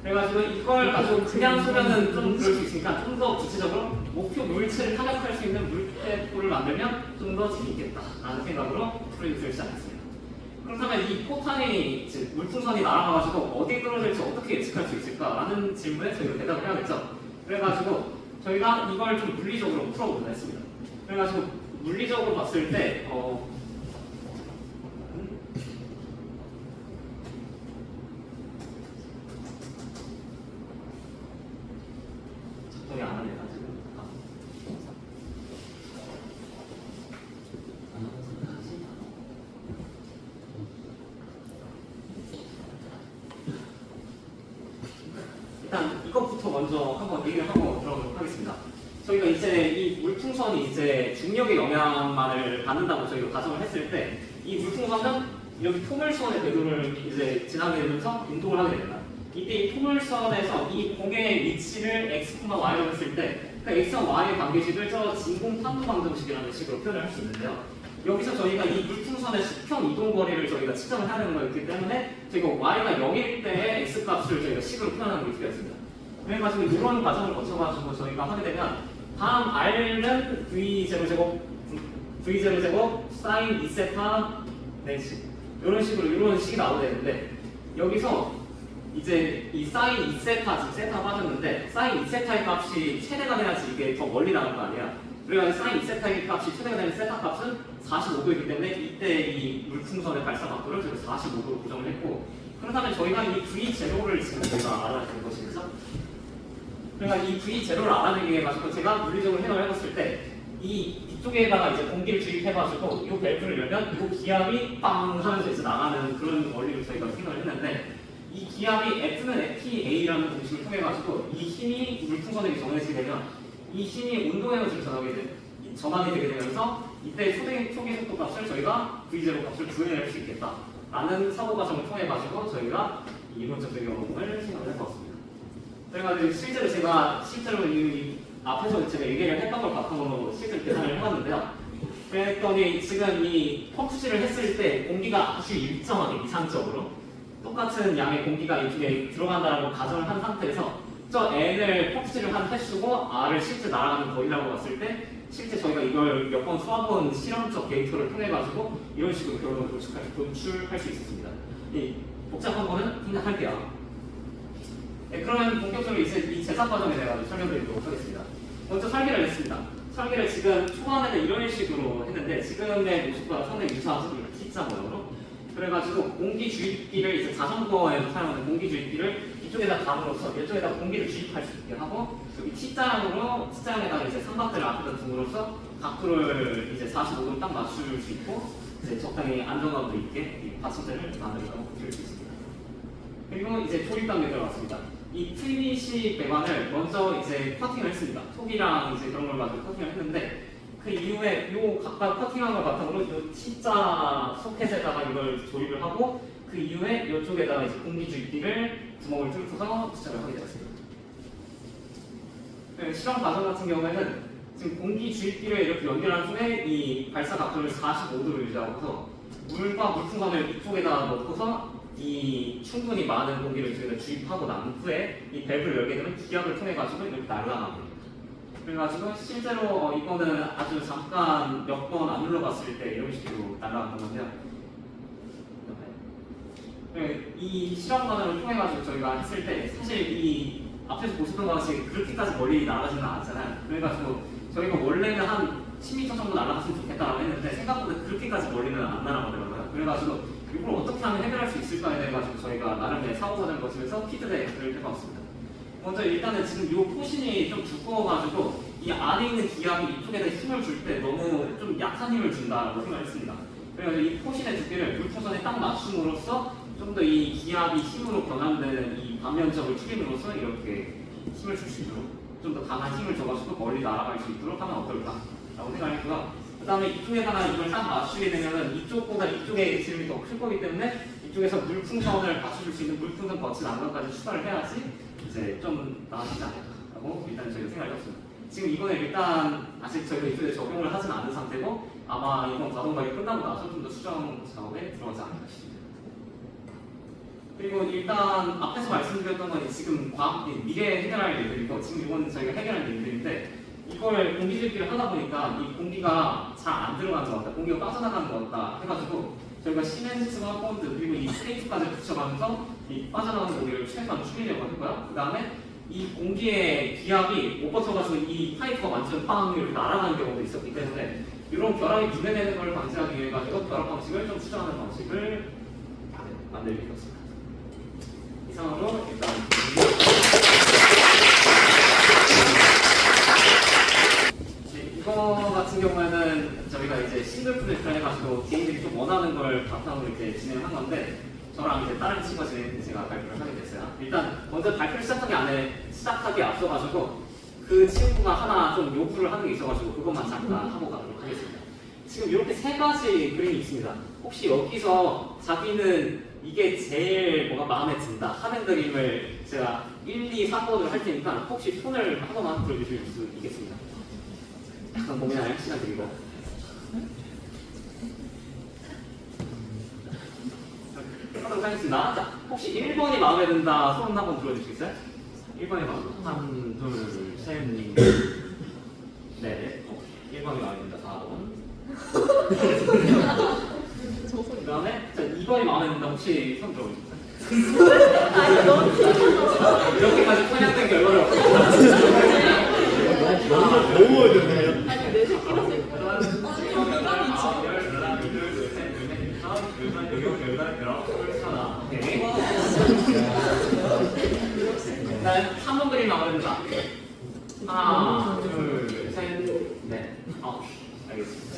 그래가지고 이걸 가지고 그냥 쏘면은 좀 그럴 수 있으니까 좀 더 구체적으로 목표 물체를 타격할 수 있는 물대포를 만들면 좀 더 재밌겠다 라는 생각으로 프로젝트를 시작했습니다. 그렇다면 이 포탄이 물풍선이 날아가가지고 어디에 떨어질지 어떻게 예측할 수 있을까라는 질문에 저희가 대답을 해야겠죠. 그래가지고 저희가 이걸 좀 물리적으로 풀어보자 했습니다. 그래가지고 물리적으로 봤을 때 작동이 안 하네 가지고 일단 이것부터 먼저 한번 얘기를 하고 들어보도록 하겠습니다. 저희가 이제 이 물풍선이 이제 중력의 영향만을 받는다고 저희가 가정을 했을 때 이 물풍선은 여기 포물선의 궤도를 이제 지나게 되면서 운동을 하게 됩니다. 이때 이 포물선에서 이 공의 위치를 x, y라고 했을 때 그 x와 y의 관계식을 저 진공 탄도 방정식이라는 식으로 표현을 할 수 있는데요. 여기서 저희가 이 물풍선의 수평 이동 거리를 저희가 측정을 하는 거였기 때문에 저희가 y가 0일 때의 x 값을 저희가 식으로 표현하는 게 필요했습니다. 그래가지고 이런 과정을 거쳐가지고 저희가 하게 되면 다음 r은 v0제곱 사인 2세타 네식 이런 식으로 이런 식이 나오게 되는데 여기서 이제 이 사인 2세타 지금 세타 빠졌는데 사인 2세타의 값이 최대가 돼야지 이게 더 멀리 나갈 거 아니야. 그래가지고 사인 2세타의 값이 최대가 되는 세타 값은 45도이기 때문에 이때 이 물풍선의 발사 각도를 저희가 45도로 고정을 했고, 그렇다면 저희가 이 V0를 지금 저희가 알아야 되는 것이죠. 그러니까 이 V0를 알아내기 위해 가지고 제가 물리적으로 해석을 해봤을 때 이쪽에다가 이제 공기를 주입해가지고 이 밸브를 열면 이 기압이 빵 하면서 이제 나가는 그런 원리를 저희가 생각을 했는데 이 기압이 F는 FTA라는 공식을 통해 가지고 이 힘이 물풍선에게 전해지게 되면 이 힘이 온도 에너지로 전환이 되게 되면서 이때 초기 속도 값을 저희가 V0 값을 구해낼 수 있겠다라는 사고 과정을 통해 가지고 저희가 이 이론적 적용을 생각을 해봤습니다. 그래가지고 실제로 이 앞에서 제가 얘기를 했던 걸 바탕으로 실제로 계산을 해봤는데요. 그랬더니 지금 이 펌프질을 했을 때 공기가 아주 일정하게 이상적으로 똑같은 양의 공기가 이쪽에 들어간다라고 가정을 한 상태에서 저 N을 펌프질을 한 횟수고 R을 실제 날아가는 거리라고 봤을 때 실제 저희가 이걸 몇 번 수화본 실험적 데이터를 통해 가지고 이런 식으로 결론을 도출할 수 있었습니다. 이 복잡한 거는 생략할게요. 네, 그러면 본격적으로 이제 이 제작 과정에 대해 설명드리도록 하겠습니다. 먼저 설계를 했습니다. 설계를 지금 초반에는 이런 식으로 했는데 지금의 모습과 상당히 유사하죠. T자 모양으로. 그래가지고 공기 주입기를 이제 자전거에서 사용하는 공기 주입기를 이쪽에다 담으로써 이쪽에다 공기를 주입할 수 있게 하고 여기 T자형에다가 이제 삼각대를 앞에다 둠으로써 각도를 이제 45도로 딱 맞출 수 있고 이제 적당히 안정감도 있게 이 받침대를 만들고 줄일 수 있습니다. 그리고 이제 조립 단계 들어갔습니다. 이 PVC 배관을 먼저 이제 커팅을 했습니다. 톡이랑 이제 그런 걸 가지고 커팅을 했는데 그 이후에 요 각각 커팅한 걸 바탕으로 요 T자 소켓에다가 이걸 조립을 하고 그 이후에 이쪽에다가 이제 공기 주입기를 구멍을 뚫고서 부착을 하게 되었습니다. 네, 실험 과정 같은 경우에는 지금 공기 주입기를 이렇게 연결한 후에 이 발사 각도를 45도로 유지하고서 물과 물풍선을 이쪽에다 넣고서 이 충분히 많은 공기를 이쪽에다 주입하고 난 후에 이 밸브를 열게 되면 기압을 통해 가지고 이렇게 날아갑니다. 그래가지고 실제로 이거는 아주 잠깐 몇 번 안 눌러봤을 때 이런 식으로 날아갔던 건데요. 네, 이 실험 과정을 통해 가지고 저희가 했을 때 사실 이 앞에서 보셨던 것 같이 그렇게까지 멀리 날아가지는 않았잖아요. 그래가지고 저희가 원래는 한 10m 정도 날아갔으면 좋겠다라고 했는데 생각보다 그렇게까지 멀리는 안 날아가더라고요. 그래가지고 이걸 어떻게 하면 해결할 수 있을까에 대해 가지고 저희가 나름의 사고 과정을 거치면서 피드백을 해봤습니다. 먼저 일단은 지금 이 포신이 좀 두꺼워가지고 이 안에 있는 기압이 이쪽에다 힘을 줄 때 너무 좀 약한 힘을 준다라고 생각했습니다. 그래가지고 이 포신의 두께를 물풍선에 딱 맞춤으로써 좀 더 이 기압이 힘으로 변환되는 이 반면적을 줄임으로써 이렇게 힘을 줄 수 있도록 좀 더 강한 힘을 줘가지고 멀리 날아갈 수 있도록 하면 어떨까라고 생각했고요. 그 다음에 이쪽에다가 이걸 딱 맞추게 되면은 이쪽보다 이쪽의 지름이 더 클 거기 때문에 이쪽에서 물풍선을 받쳐줄 수 있는 물풍선 거친 안감까지 추가를 해야지 이제 좀 나아지지 않을까라고 일단 저희가 생각을 했습니다. 지금 이번에 일단 아직 저희가 이쪽에 적용을 하진 않은 상태고 아마 이번 가동박이 끝나고 나서 좀 더 수정 작업에 들어가지 않을까 싶습니다. 그리고 일단 앞에서 말씀드렸던 건 지금 미래에 해결할 일들이고 지금 이건 저희가 해결할 일들인데 이걸 공기 주입기를 하다 보니까 이 공기가 잘 안 들어가는 것 같다, 공기가 빠져나가는 것 같다 해가지고 저희가 시멘트와 본드 그리고 이 테이프까지 붙여가면서 이 빠져나가는 공기를 최소한 줄이려고 했고요. 그 다음에 이 공기의 기압이 못 버텨가지고 이 파이프가 완전 빵 이렇게 날아가는 경우도 있었기 때문에 이런 결합이 분해되는 걸 방지하기 위해 가지고 결합 방식을 좀 수정하는 방식을 만들게 되었습니다. 이상으로 일단 이거 같은 경우에는 저희가 이제 싱글 프로젝트를 해가지고 개인들이 좀 원하는 걸 바탕으로 이렇게 진행한 건데 저랑 이제 다른 친구가 제가 발표를 하게 됐어요. 일단 먼저 발표를 시작하기 앞서가지고 그 친구가 하나 좀 요구를 하는 게 있어가지고 그것만 잠깐 하고 가도록 하겠습니다. 지금 이렇게 세 가지 그림이 있습니다. 혹시 여기서 자기는 이게 제일 뭐가 마음에 든다 하는 그림을 제가 1, 2, 3번을 할 테니까 혹시 손을 한 번만 들어주실 수 있겠습니다. 약간 고민할 시간 드리고 하도록 하겠습니다. 자, 혹시 1번이 마음에 든다 손 한번 들어주시겠어요? 1번이 마음에 든다. 하나, 둘, 셋, 넷. 1번이 마음에 든다. 4번. 그 다음에 2번이 마음에 든다. 혹시 손 들어보시겠어요? 이렇게까지 편향된 결과를 너무 어렵네요. 아니 내 새끼라서 있고. 일단 3번 그림 마음에 든다. 하나, 둘, 셋, 넷. 알겠습니다.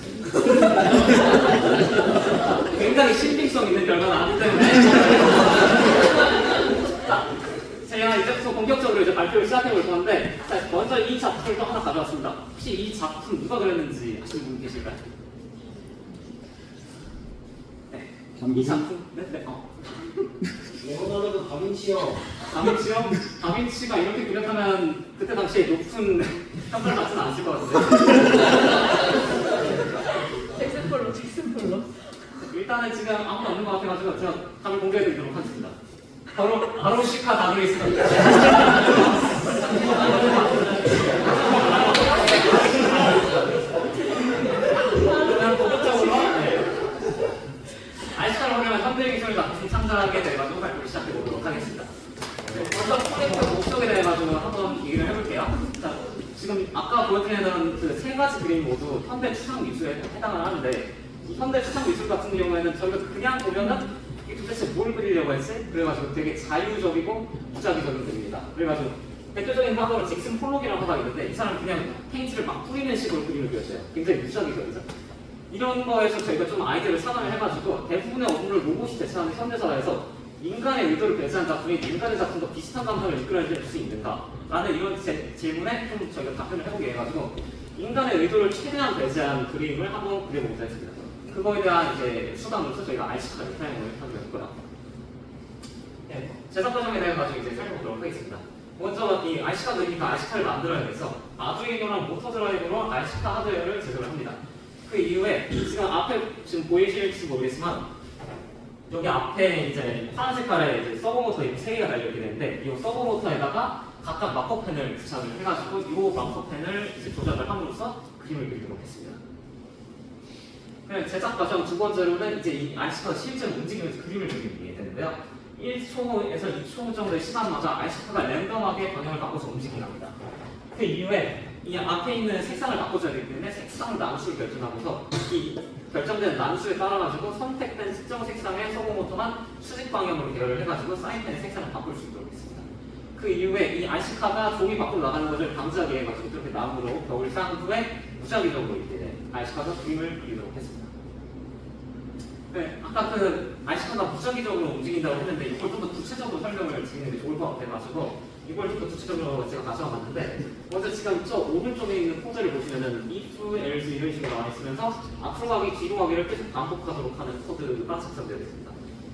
굉장히 신빙성 있는 결과가 나왔기 때문에 본격적으로 이제 발표를 시작해 볼 건데, 자, 먼저 이 작품을 또 하나 가져왔습니다. 혹시 이 작품 누가 그렸는지 아시는 분 계실까요? 네. 이 작품? 네. 레오나르도 다빈치요. 다빈치요? 다빈치가 이렇게 그렸다면 그때 당시에 높은 평가를 받지는 않았을 것 같은데. 잭슨폴로. 일단은 지금 아무도 없는 것 같아가지고 제가 답을 공개해드리도록 하겠습니다. 바로 시카 다그리스입니다. 그냥 본격적으로 아이스카를 보려면 현대미술을 창작하게 돼가지고 발표를 시작해보도록 하겠습니다. 먼저 프로젝트 목적에 대해가지고 한번 얘기를 해볼게요. 자, 지금 아까 보여드리는 그 세 가지 그림 모두 현대 추상 미술에 해당을 하는데, 이 현대 추상 미술 같은 경우에는 저희가 그냥 보면은 이게 도대체 뭘 그리려고 했지? 그래가지고 되게 자유적이고 무작위적인 그림이다. 그래가지고 대표적인 화가로 잭슨 폴록이라는 화가가 있는데, 이 사람은 그냥 페인트를 막 뿌리는 식으로 그림을 그렸어요. 굉장히 무작위적이죠. 이런 거에서 저희가 좀 아이디어를 차단을 해가지고 대부분의 업무를 로봇이 대체하는 현대사회에서 인간의 의도를 배제한 작품이 인간의 작품과 비슷한 감성을 이끌어낼 수 있는가? 라는 이런 질문에 좀 저희가 답변을 해보게 해가지고 인간의 의도를 최대한 배제한 그림을 한번 그려보고자 했습니다. 그거에 대한 이제 수단으로서 저희가 아이시카를 사용을 하기로 했고요. 네, 제작 과정에 대해 가지고 이제 살펴보도록 하겠습니다. 먼저 이 아이시카 그리니까 아이시카를 만들어야 돼서 아두이노랑 모터 드라이버로 아이시카 하드웨어를 제작을 합니다. 그 이후에 지금 앞에 지금 보이실지 모르겠지만 여기 앞에 이제 파란 색깔의 이제 서버 모터 이렇게 3개가 달려있게 되는데, 이 서버 모터에다가 각각 마커펜을 부착을 해가지고 이 마커펜을 이제 조작을 함으로써 그림을 그리도록 했습니다. 제작 과정 두 번째로는 이제 이 아이시카가 실제로 움직이면서 그림을 그리게 되는데요. 1초에서 2초 정도의 시간마다 아이시카가 랜덤하게 방향을 바꿔서 움직입니다. 그 이후에 이 앞에 있는 색상을 바꿔줘야 되기 때문에 색상 난수를 결정하고서 이 결정된 난수에 따라가지고 선택된 특정 색상의 서버 모터만 수직 방향으로 계열을 해가지고 사인펜의 색상을 바꿀 수 있도록 했습니다. 그 이후에 이 아이시카가 종이 밖으로 나가는 것을 방지하기 위해 가지고 그렇게 나무로 벽을 쌓은 후에 무작위적으로 이제 아이시카가 그림을 그리도록 했습니다. 네, 아까 그 아이시카가 무작위적으로 움직인다고 했는데 이걸 좀 더 구체적으로 설명을 드리는 게 좋을 것 같아가지고 이걸 좀 더 구체적으로 제가 가져와 봤는데, 먼저 지금 저 오른쪽에 있는 코드를 보시면은 if, else 이런 식으로 나와 있으면서 앞으로 가기, 뒤로 가기를 계속 반복하도록 하는 코드가 작성되어 있습니다.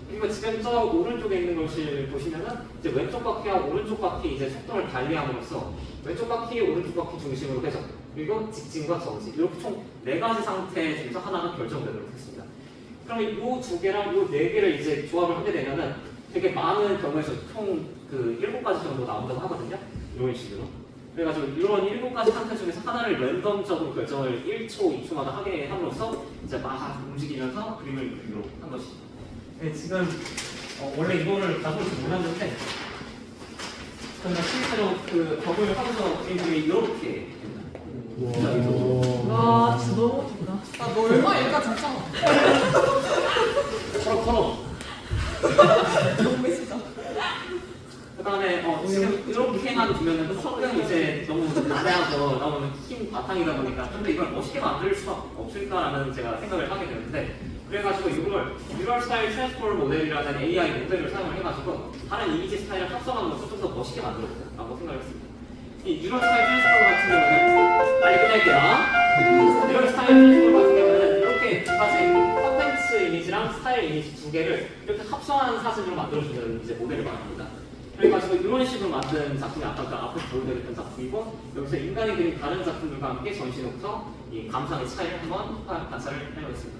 그리고 지금 저 오른쪽에 있는 것을 보시면은 이제 왼쪽 바퀴와 오른쪽 바퀴 이제 속도를 달리함으로써 왼쪽 바퀴, 오른쪽 바퀴 중심으로 해서 그리고 직진과 정지 이렇게 총 4가지 상태 중에서 하나가 결정되도록 했습니다. 그럼 이 두 개랑 이 4개를 이제 조합을 하게 되면은 되게 많은 경우에서 총 그 7가지 정도 나온다고 하거든요. 이런 식으로. 그래가지고 이런 7가지 상태 중에서 하나를 랜덤적으로 결정을 1초, 2초마다 하게 함으로써 이제 막 움직이면서 그림을 그리도록 한 것입니다. 네, 지금 원래 이거를 가져올 줄 몰랐는데 저희가 실제로 그 벽을 하면서 그림이 이렇게 와, 진짜 너무 좋다. 아, 너 얼마일까 진짜? 서로 너무 멋있다. 그 다음에 지금 이렇게만 두면은 조금 이제 너무 나대하고 너무 흰 바탕이다 보니까 근데 이걸 멋있게 만들 수가 없을까라는 제가 생각을 하게 되는데, 그래가지고 이걸 뉴럴 스타일 트랜스포머 모델이라는 AI 모델을 사용을 해가지고 다른 이미지 스타일을 합성함으로써 좀 더 멋있게 만들었다고 생각을 했습니다. 이 뉴럴 스타일 트랜스포머 같은 경우는 빨리 끝낼게요. 뉴럴 스타일 트랜스포머 같은 경우는 이렇게 두 가지 컨텐츠 이미지랑 스타일 이미지 두 개를 이렇게 합성한 사진으로 만들어주는 이제 모델을 말합니다. 그래가지고 이런 식으로 만든 작품이 아까 앞에 보여드렸던 작품이고, 여기서 인간이 그린 다른 작품들과 함께 전시해놓고서 이 감상의 차이를 한번 관찰을 해보겠습니다.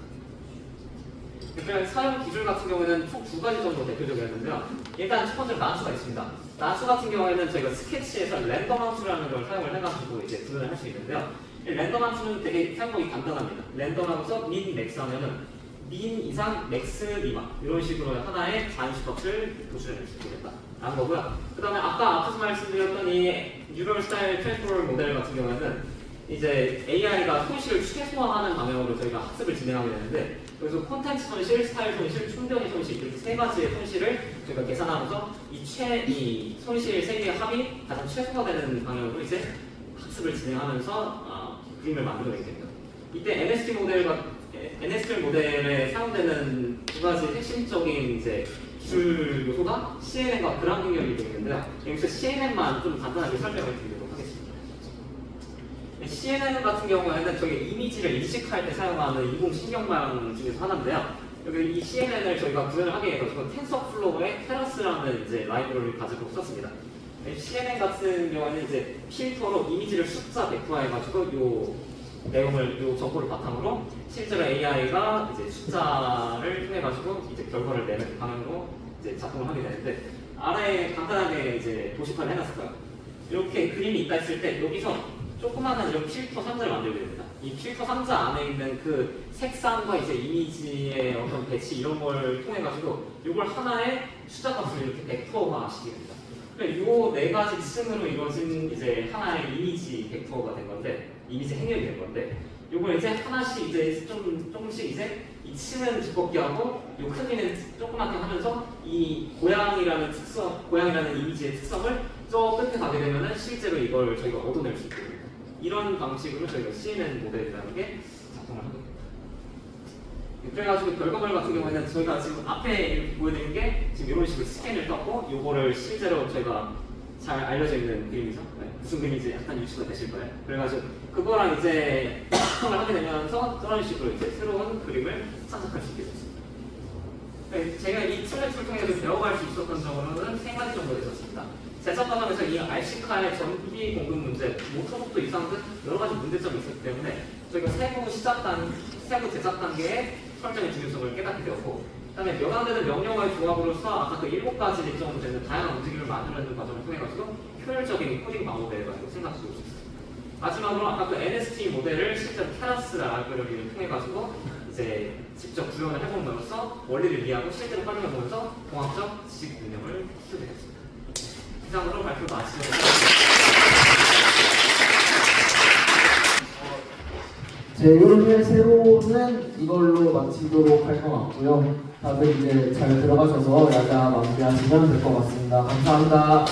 그러니까 사용 기술 같은 경우에는 총 2가지 정도 대표적이었는데요. 일단 첫 번째로 난수가 있습니다. 난수 같은 경우에는 저희가 스케치에서 랜덤 함수라는 걸 사용을 해가지고 이제 구현을 할 수 있는데요. 이 랜덤 함수는 되게 사용법이 간단합니다. 랜덤하고서 min, max 하면은 min 이상, max 미만 이런 식으로 하나의 단수값을 도출해낼 수 있겠다 라는 거고요. 그 다음에 아까 앞에서 말씀드렸던 이 뉴럴 스타일 트랜스포머 모델 같은 경우에는 이제 AI가 손실을 최소화하는 방향으로 저희가 학습을 진행하게 되는데, 그래서 콘텐츠 손실, 스타일 손실, 충전이 손실 이렇게 3가지의 손실을 저희가 계산하면서 이 손실 3개의 합이 가장 최소화되는 방향으로 이제 학습을 진행하면서 그림을 만들어내게 됩니다. 이때 NST 모델에 사용되는 2가지 핵심적 핵심적인 이제 기술 요소가 CNN과 그람 능력이 되는데요. 여기서 CNN만 좀 간단하게 설명을 드리도록 하겠습니다. CNN 같은 경우에는 저희 이미지를 인식할 때 사용하는 인공 신경망 중에서 하나인데요. 여기 이 CNN을 저희가 구현을 하게 해가지고 텐서플로우의 테라스라는 이제 라이브러리를 가지고 썼습니다. CNN 같은 경우에는 이제 필터로 이미지를 숫자 벡터화해가지고 요 내용을 요 정보를 바탕으로 실제로 AI가 이제 숫자를 통해가지고 이제 결과를 내는 방향으로 이제 작동을 하게 되는데 아래에 간단하게 이제 도식화를 해놨어요. 이렇게 그림이 있다 했을 때 여기서 조그마한 이런 필터 상자를 만들게 됩니다. 이 필터 상자 안에 있는 그 색상과 이제 이미지의 어떤 배치 이런 걸 통해 가지고 이걸 하나의 숫자 값을 이렇게 벡터화 시키게 됩니다. 요 네 가지 층으로 이루어진 이제 하나의 이미지 벡터가 된 건데, 이미지 행렬이 된 건데, 요걸 이제 하나씩 이제 조금씩 이제 이 층은 두껍게 하고 요 크기는 조그맣게 하면서 이 고양이라는 이미지의 특성을 저 끝에 가게 되면은 실제로 이걸 저희가 얻어낼 수 있게 됩니다. 이런 방식으로 저희가 CNN 모델이라는 게 작동을 하게 됩니다. 그래가지고 결과물 같은 경우에는 저희가 지금 앞에 보여드린 게 지금 이런 식으로 스캔을 떴고 요거를 실제로 저희가 잘 알려져 있는 그림이죠. 네, 무슨 그림인지 약간 유추가 되실 거예요. 그래가지고 그거랑 이제 작동을 하게 되면서 그런 식으로 이제 새로운 그림을 창작할 수 있게 됐습니다. 네, 제가 이 툴을 통해서 배워갈 수 있었던 점으로는 3가지 정도 있었습니다. 제작 과정에서 이 RC카의 전기 공급 문제, 모터속도 이상 등 여러 가지 문제점이 있었기 때문에 저희가 세부 제작 단계에 설정의 중요성을 깨닫게 되었고, 그다음에 연안되는 명령어의 조합으로서 아까 그 7가지 정도 되는 다양한 움직임을 만들어내는 과정을 통해 가지고 효율적인 코딩 방법에 가지고 생각해 볼 수 있습니다. 마지막으로 아까 그 NST 모델을 실제로 테라스 라이브러리를 통해 가지고 이제 직접 구현을 해보면서 원리를 이해하고 실제로 활용해 보면서 공학적 지식 능력을 키우게 됐습니다. 이상으로 발표 마치도록 제 오늘 세로는 이걸로 마치도록 할 것 같고요. 다들 이제 잘 들어가셔서 야자 마무리하시면 될 것 같습니다. 감사합니다.